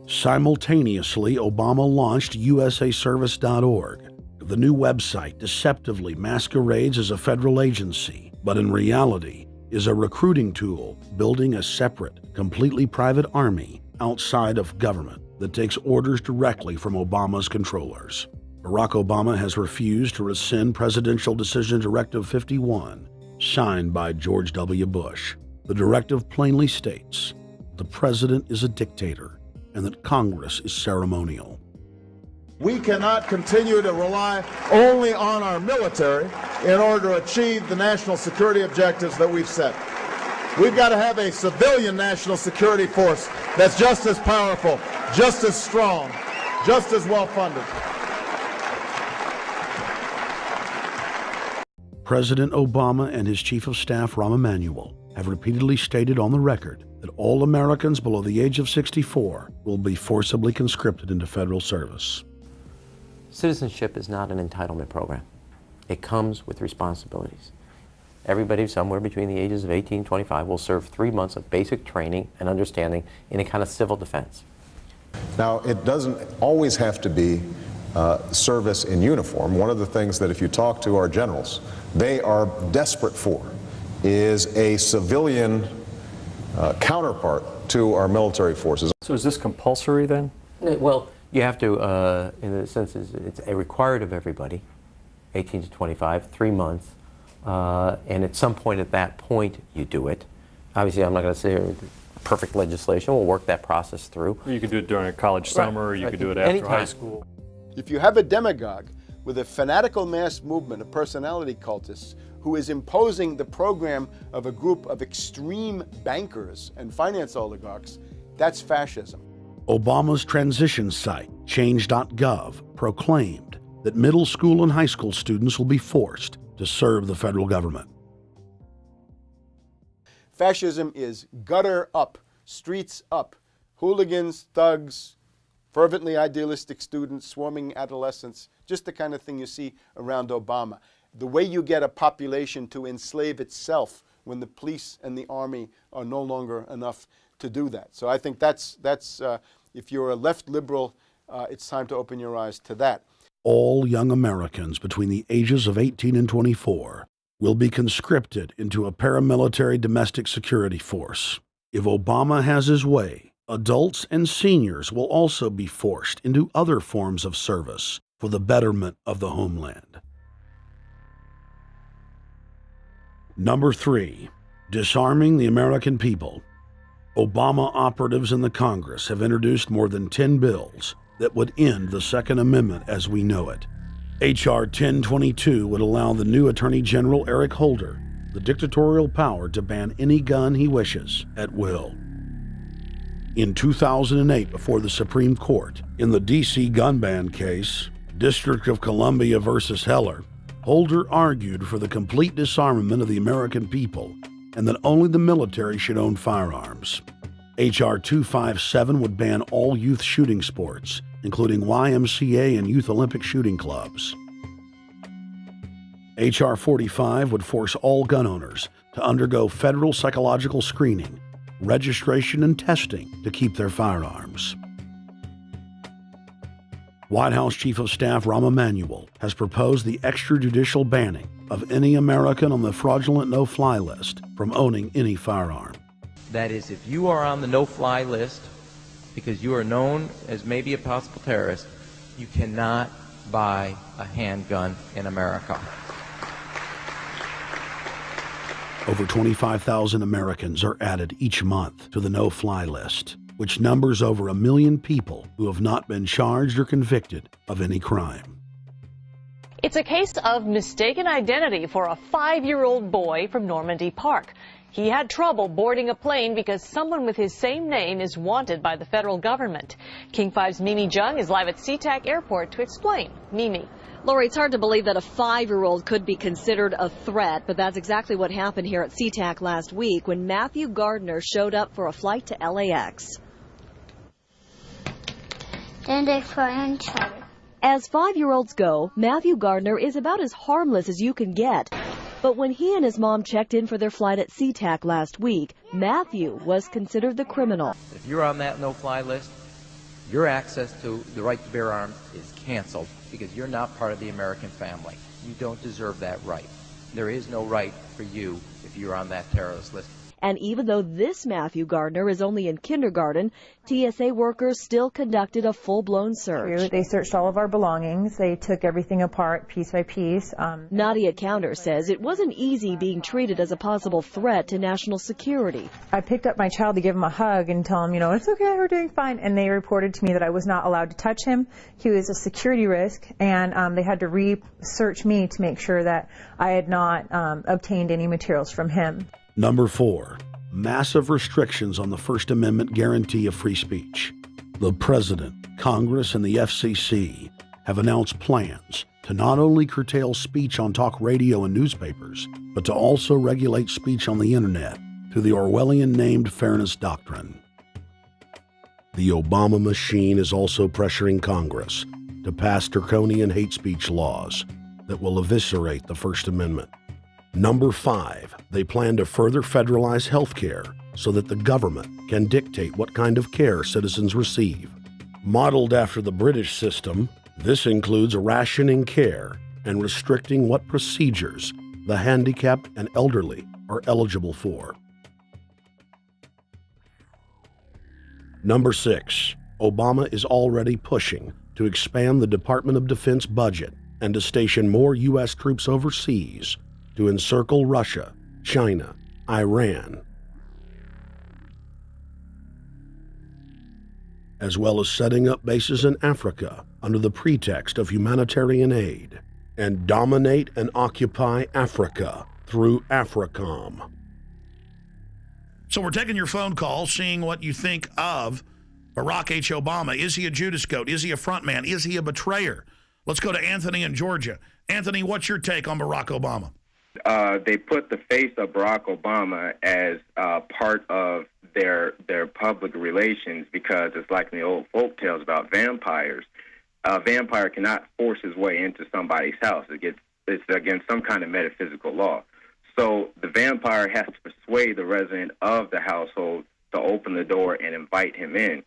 Simultaneously, Obama launched USAService.org. The new website deceptively masquerades as a federal agency, but in reality is a recruiting tool building a separate, completely private army outside of government that takes orders directly from Obama's controllers. Barack Obama has refused to rescind Presidential Decision Directive 51, signed by George W. Bush. The directive plainly states the president is a dictator and that Congress is ceremonial. We cannot continue to rely only on our military in order to achieve the national security objectives that we've set. We've got to have a civilian national security force that's just as powerful, just as strong, just as well funded. President Obama and his Chief of Staff, Rahm Emanuel, have repeatedly stated on the record that all Americans below the age of 64 will be forcibly conscripted into federal service. Citizenship is not an entitlement program. It comes with responsibilities. Everybody somewhere between the ages of 18 and 25 will serve 3 months of basic training and understanding in a kind of civil defense. Now, it doesn't always have to be service in uniform. One of the things that if you talk to our generals, they are desperate for is a civilian counterpart to our military forces. So is this compulsory then? Well, you have to, in the sense, it's a required of everybody, 18 to 25, 3 months, and at some point at that point you do it. Obviously, I'm not going to say perfect legislation. We'll work that process through. Or you could do it during a college summer, or you could do it after high school. If you have a demagogue with a fanatical mass movement of personality cultists who is imposing the program of a group of extreme bankers and finance oligarchs, that's fascism. Obama's transition site, change.gov, proclaimed that middle school and high school students will be forced to serve the federal government. Fascism is gutter up, streets up, hooligans, thugs, fervently idealistic students, swarming adolescents, just the kind of thing you see around Obama. The way you get a population to enslave itself when the police and the army are no longer enough to do that. So I think that's if you're a left liberal, it's time to open your eyes to that. All young Americans between the ages of 18 and 24 will be conscripted into a paramilitary domestic security force. If Obama has his way, adults and seniors will also be forced into other forms of service for the betterment of the homeland. Number 3, disarming the American people. Obama operatives in the Congress have introduced more than 10 bills that would end the Second Amendment as we know it. H.R. 1022 would allow the new Attorney General Eric Holder the dictatorial power to ban any gun he wishes at will. In 2008, before the Supreme Court, in the D.C. gun ban case, District of Columbia versus Heller, Holder argued for the complete disarmament of the American people and that only the military should own firearms. H.R. 257 would ban all youth shooting sports, including YMCA and Youth Olympic shooting clubs. H.R. 45 would force all gun owners to undergo federal psychological screening, registration, and testing to keep their firearms. White House Chief of Staff Rahm Emanuel has proposed the extrajudicial banning of any American on the fraudulent no-fly list from owning any firearm. That is, if you are on the no-fly list because you are known as maybe a possible terrorist, you cannot buy a handgun in America. Over 25,000 Americans are added each month to the no-fly list, which numbers over 1 million people who have not been charged or convicted of any crime. It's a case of mistaken identity for a 5-year-old boy from Normandy Park. He had trouble boarding a plane because someone with his same name is wanted by the federal government. King 5's Mimi Jung is live at SeaTac Airport to explain. Mimi. Lori, it's hard to believe that a 5-year-old could be considered a threat, but that's exactly what happened here at SeaTac last week when Matthew Gardner showed up for a flight to LAX. As 5-year-olds go, Matthew Gardner is about as harmless as you can get. But when he and his mom checked in for their flight at SeaTac last week, Matthew was considered the criminal. If you're on that no-fly list, your access to the right to bear arms is canceled because you're not part of the American family. You don't deserve that right. There is no right for you if you're on that terrorist list. And even though this Matthew Gardner is only in kindergarten, TSA workers still conducted a full-blown search. They searched all of our belongings. They took everything apart piece by piece. Nadia Counter says it wasn't easy being treated as a possible threat to national security. I picked up my child to give him a hug and tell him, it's okay, we're doing fine. And they reported to me that I was not allowed to touch him. He was a security risk, and they had to research me to make sure that I had not obtained any materials from him. Number 4, massive restrictions on the First Amendment guarantee of free speech. The President, Congress, and the FCC have announced plans to not only curtail speech on talk radio and newspapers, but to also regulate speech on the internet. to the Orwellian-named Fairness Doctrine. The Obama machine is also pressuring Congress to pass draconian hate speech laws that will eviscerate the First Amendment. Number 5, they plan to further federalize health care so that the government can dictate what kind of care citizens receive. Modeled after the British system, this includes rationing care and restricting what procedures the handicapped and elderly are eligible for. Number 6, Obama is already pushing to expand the Department of Defense budget and to station more U.S. troops overseas to encircle Russia, China, Iran, as well as setting up bases in Africa under the pretext of humanitarian aid, and dominate and occupy Africa through AFRICOM. So we're taking your phone call, seeing what you think of Barack H. Obama. Is he a Judas goat? Is he a front man? Is he a betrayer? Let's go to Anthony in Georgia. Anthony, what's your take on Barack Obama? They put the face of Barack Obama as part of their public relations because it's like in the old folk tales about vampires. A vampire cannot force his way into somebody's house. It's against some kind of metaphysical law. So the vampire has to persuade the resident of the household to open the door and invite him in.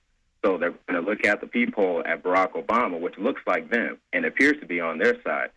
So they're going to look at the peephole at Barack Obama, which looks like them and appears to be on their side.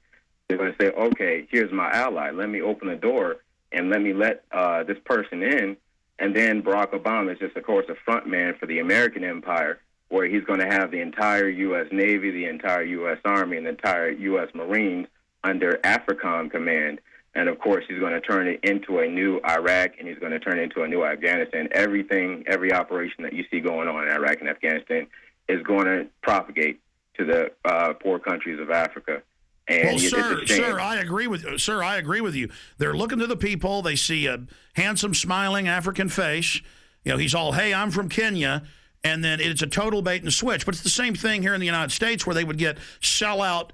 They're going to say, okay, here's my ally. Let me open the door and let me let this person in. And then Barack Obama is just, of course, a front man for the American empire, where he's going to have the entire U.S. Navy, the entire U.S. Army, and the entire U.S. Marines under AFRICOM command. And, of course, he's going to turn it into a new Iraq, and he's going to turn it into a new Afghanistan. Every operation that you see going on in Iraq and Afghanistan is going to propagate to the poor countries of Africa. And well, sir, I agree with you. They're looking to the people. They see a handsome, smiling African face. You know, he's all, hey, I'm from Kenya. And then it's a total bait and switch. But it's the same thing here in the United States where they would get sellout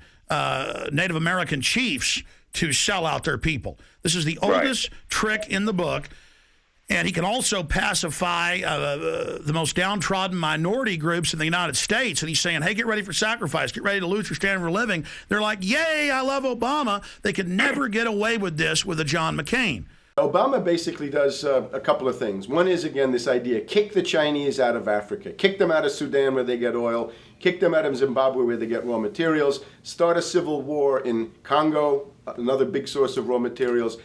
Native American chiefs to sell out their people. This is the oldest trick in the book. And he can also pacify the most downtrodden minority groups in the United States. And he's saying, hey, get ready for sacrifice. Get ready to lose your standard for living. They're like, yay, I love Obama. They could never get away with this with a John McCain. Obama basically does a couple of things. One is, again, this idea, kick the Chinese out of Africa, kick them out of Sudan where they get oil, kick them out of Zimbabwe where they get raw materials, start a civil war in Congo, another big source of raw materials.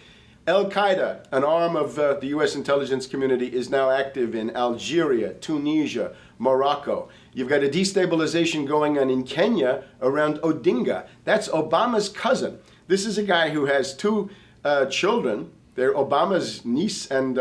Al-Qaeda, an arm of the U.S. intelligence community, is now active in Algeria, Tunisia, Morocco. You've got a destabilization going on in Kenya around Odinga. That's Obama's cousin. This is a guy who has two children. They're Obama's niece and,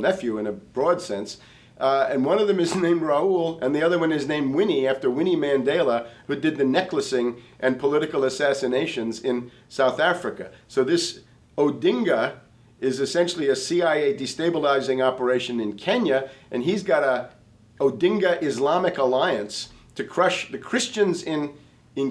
nephew in a broad sense. And one of them is named Raul, and the other one is named Winnie, after Winnie Mandela, who did the necklacing and political assassinations in South Africa. So this Odinga is essentially a CIA destabilizing operation in Kenya, and he's got a Odinga Islamic Alliance to crush the Christians in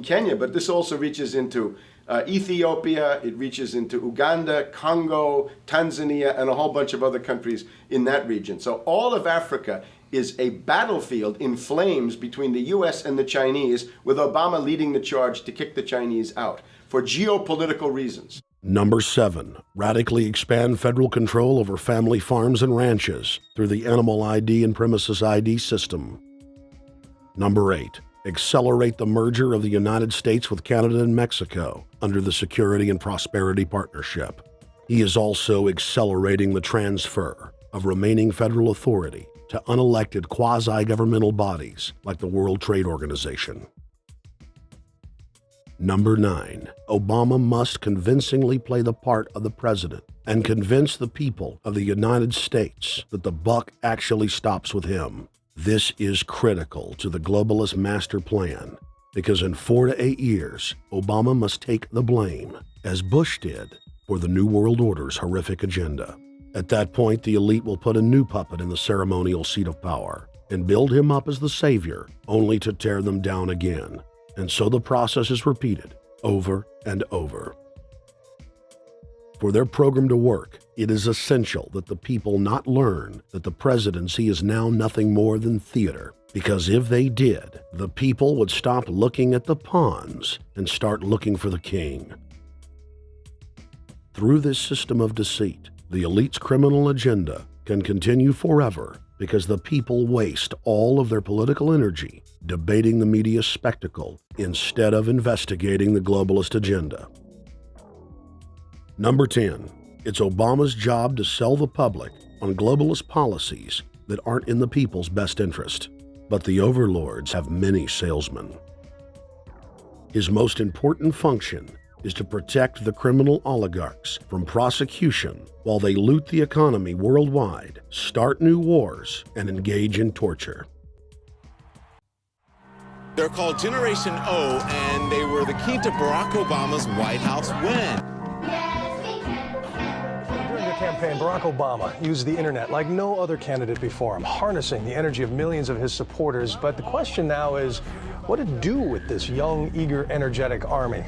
Kenya, but this also reaches into Ethiopia, it reaches into Uganda, Congo, Tanzania, and a whole bunch of other countries in that region. So all of Africa is a battlefield in flames between the U.S. and the Chinese, with Obama leading the charge to kick the Chinese out for geopolitical reasons. Number 7, radically expand federal control over family farms and ranches through the Animal ID and Premises ID system. Number 8, accelerate the merger of the United States with Canada and Mexico under the Security and Prosperity Partnership. He is also accelerating the transfer of remaining federal authority to unelected quasi-governmental bodies like the World Trade Organization. Number 9, Obama must convincingly play the part of the president and convince the people of the United States that the buck actually stops with him. This is critical to the globalist master plan because in 4 to 8 years, Obama must take the blame, as Bush did, for the New World Order's horrific agenda. At that point, the elite will put a new puppet in the ceremonial seat of power and build him up as the savior, only to tear them down again. And so the process is repeated over and over. For their program to work, It is essential that the people not learn that the presidency is now nothing more than theater, because if they did, the people would stop looking at the pawns and start looking for the king. Through this system of deceit, the elite's criminal agenda can continue forever because the people waste all of their political energy debating the media spectacle instead of investigating the globalist agenda. Number 10, it's Obama's job to sell the public on globalist policies that aren't in the people's best interest. But the overlords have many salesmen. His most important function is to protect the criminal oligarchs from prosecution while they loot the economy worldwide, start new wars, and engage in torture. They're called Generation O, and they were the key to Barack Obama's White House win. During the campaign, Barack Obama used the internet like no other candidate before him, harnessing the energy of millions of his supporters. But the question now is, what to do with this young, eager, energetic army?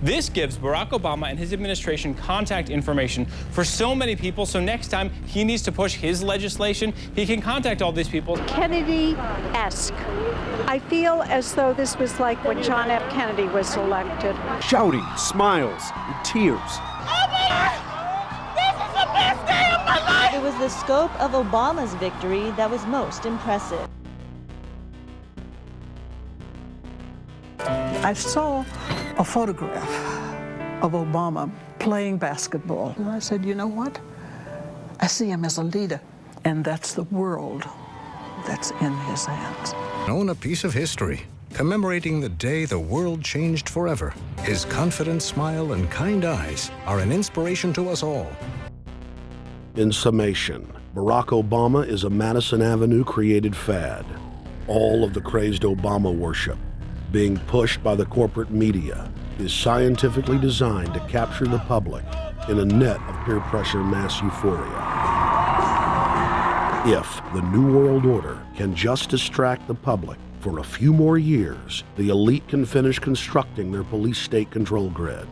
This gives Barack Obama and his administration contact information for so many people, so next time he needs to push his legislation, he can contact all these people. Kennedy-esque. I feel as though this was like when John F. Kennedy was elected. Shouting, smiles, and tears. It was the scope of Obama's victory that was most impressive. I saw a photograph of Obama playing basketball. And I said, you know what? I see him as a leader, and that's the world that's in his hands. Own a piece of history, commemorating the day the world changed forever. His confident smile and kind eyes are an inspiration to us all. In summation, Barack Obama is a Madison Avenue created fad. All of the crazed Obama worship, being pushed by the corporate media, is scientifically designed to capture the public in a net of peer pressure mass euphoria. If the New World Order can just distract the public for a few more years, the elite can finish constructing their police state control grid.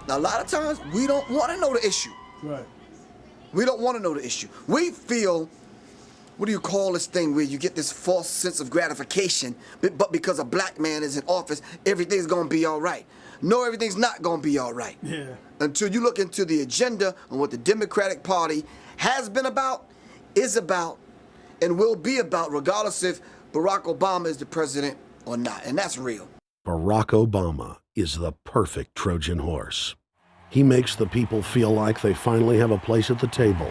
Now, a lot of times, we don't want to know the issue. Right. We don't want to know the issue. We feel, what do you call this thing where you get this false sense of gratification, but because a black man is in office, everything's going to be all right. No, everything's not going to be all right. Yeah. Until you look into the agenda on what the Democratic Party has been about, is about, and will be about, regardless if Barack Obama is the president or not. And that's real. Barack Obama is the perfect Trojan horse. He makes the people feel like they finally have a place at the table,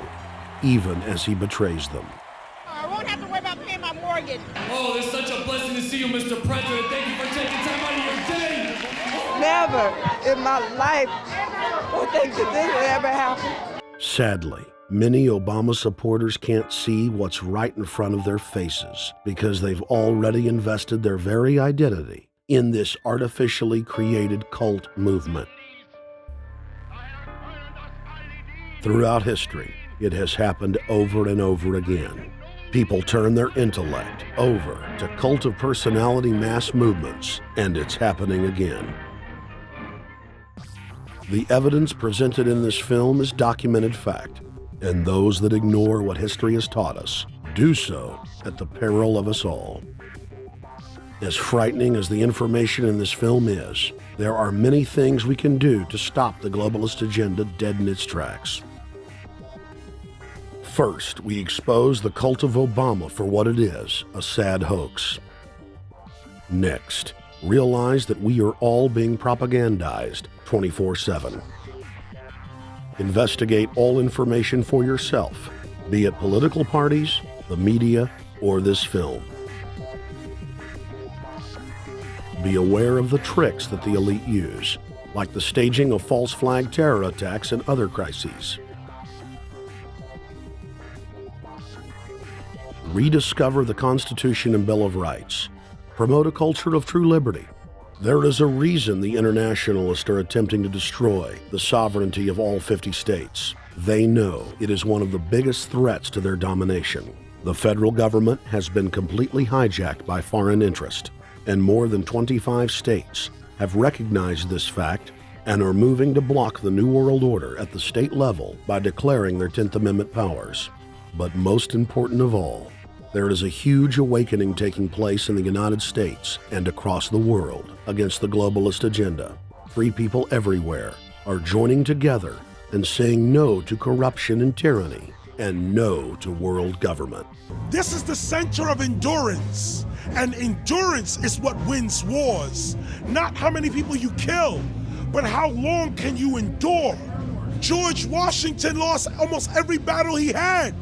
even as he betrays them. I won't have to worry about paying my mortgage. Oh, it's such a blessing to see you, Mr. President. Thank you for taking time out of your day. Never in my life would think that this would ever happen. Sadly, many Obama supporters can't see what's right in front of their faces because they've already invested their very identity in this artificially created cult movement. Throughout history, it has happened over and over again. People turn their intellect over to cult of personality mass movements, and it's happening again. The evidence presented in this film is documented fact, and those that ignore what history has taught us do so at the peril of us all. As frightening as the information in this film is, there are many things we can do to stop the globalist agenda dead in its tracks. First, we expose the cult of Obama for what it is, a sad hoax. Next, realize that we are all being propagandized 24/7. Investigate all information for yourself, be it political parties, the media, or this film. Be aware of the tricks that the elite use, like the staging of false flag terror attacks and other crises. Rediscover the Constitution and Bill of Rights. Promote a culture of true liberty. There is a reason the internationalists are attempting to destroy the sovereignty of all 50 states. They know it is one of the biggest threats to their domination. The federal government has been completely hijacked by foreign interest, and more than 25 states have recognized this fact and are moving to block the New World Order at the state level by declaring their 10th Amendment powers. But most important of all, there is a huge awakening taking place in the United States and across the world against the globalist agenda. Free people everywhere are joining together and saying no to corruption and tyranny and no to world government. This is the center of endurance, and endurance is what wins wars. Not how many people you kill, but how long can you endure? George Washington lost almost every battle he had,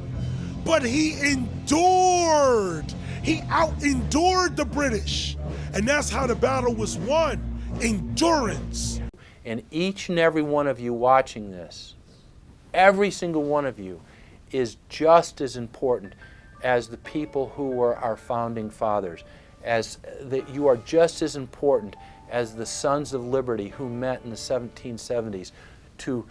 but he endured. He out-endured the British, and that's how the battle was won, endurance. And each and every one of you watching this, every single one of you, is just as important as the people who were our founding fathers, as that you are just as important as the Sons of Liberty who met in the 1770s to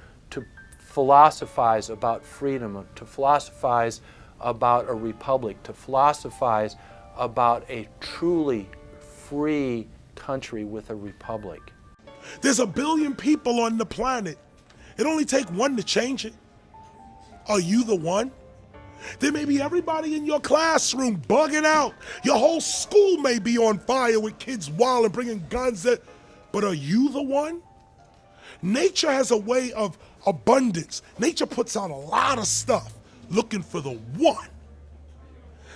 philosophize about freedom, to philosophize about a republic, to philosophize about a truly free country with a republic. There's 1 billion people on the planet. It only takes one to change it. Are you the one? There may be everybody in your classroom bugging out. Your whole school may be on fire with kids wild and bringing guns. But are you the one? Nature has a way of abundance. Nature puts out a lot of stuff looking for the one.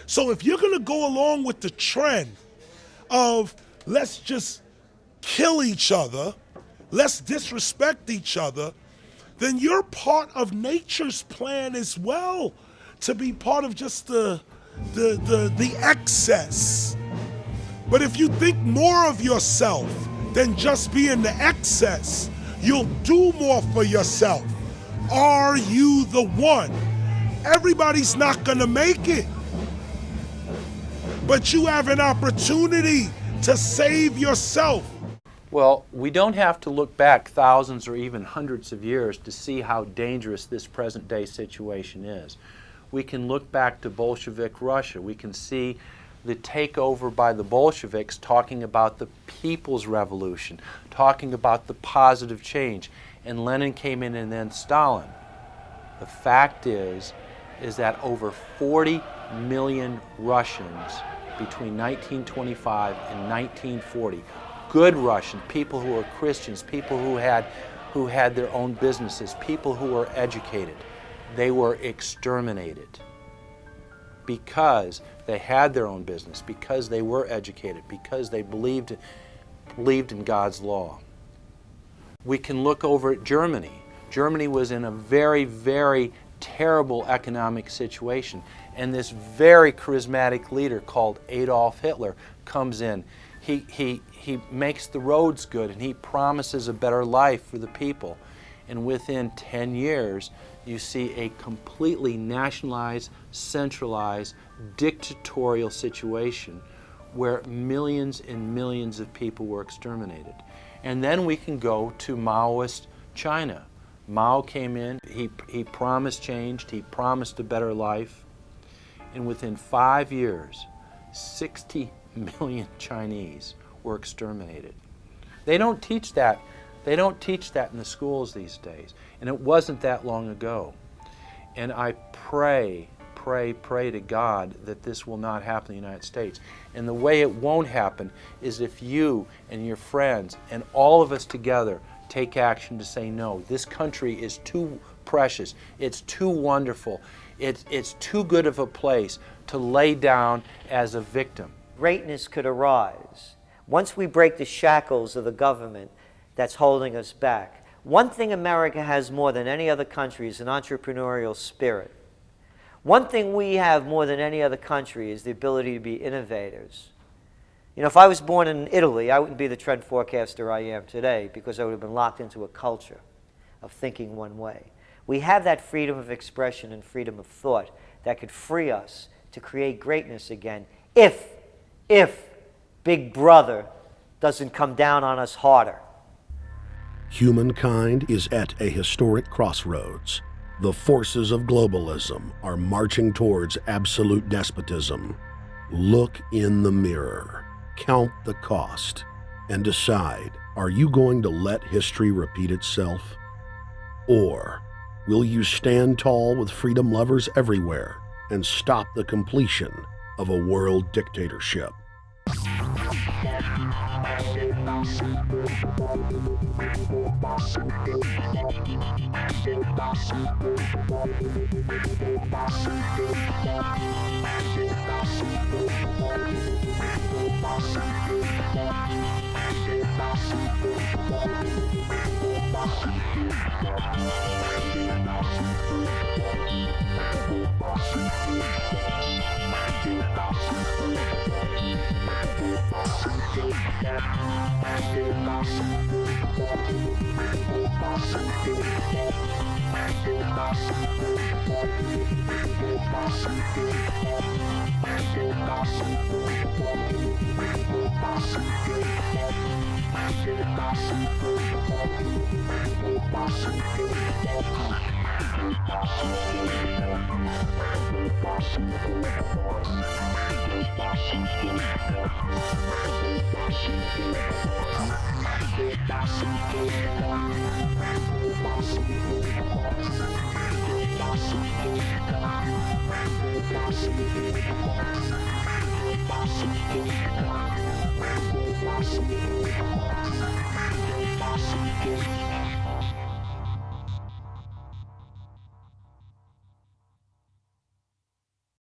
So if you're going to go along with the trend of let's just kill each other, let's disrespect each other, then you're part of nature's plan as well, to be part of just the excess. But if you think more of yourself than just being the excess, you'll do more for yourself. Are you the one? Everybody's not gonna make it, but you have an opportunity to save yourself. Well, we don't have to look back thousands or even hundreds of years to see how dangerous this present day situation is. We can look back to Bolshevik Russia. We can see the takeover by the Bolsheviks talking about the people's revolution, talking about the positive change. And Lenin came in and then Stalin. The fact is that over 40 million Russians between 1925 and 1940, good Russian, people who were Christians, people who had their own businesses, people who were educated, they were exterminated because they had their own business, because they were educated, because they believed in God's law. We can look over at Germany. Germany was in a very, very terrible economic situation, and this very charismatic leader called Adolf Hitler comes in. He makes the roads good, and he promises a better life for the people. And within 10 years, you see a completely nationalized, centralized, dictatorial situation where millions and millions of people were exterminated. And then we can go to Maoist China. Mao came in, he promised change, he promised a better life, and within 5 years, 60 million Chinese were exterminated. They don't teach that. They don't teach that in the schools these days, and it wasn't that long ago. And I pray to God that this will not happen in the United States. And the way it won't happen is if you and your friends and all of us together take action to say no. This country is too precious. It's too wonderful. It's too good of a place to lay down as a victim. Greatness could arise once we break the shackles of the government that's holding us back. One thing America has more than any other country is an entrepreneurial spirit. One thing we have more than any other country is the ability to be innovators. You know, if I was born in Italy, I wouldn't be the trend forecaster I am today because I would have been locked into a culture of thinking one way. We have that freedom of expression and freedom of thought that could free us to create greatness again if Big Brother doesn't come down on us harder. Humankind is at a historic crossroads. The forces of globalism are marching towards absolute despotism. Look in the mirror. Count the cost. and decide, are you going to let history repeat itself? Or will you stand tall with freedom lovers everywhere and stop the completion of a world dictatorship?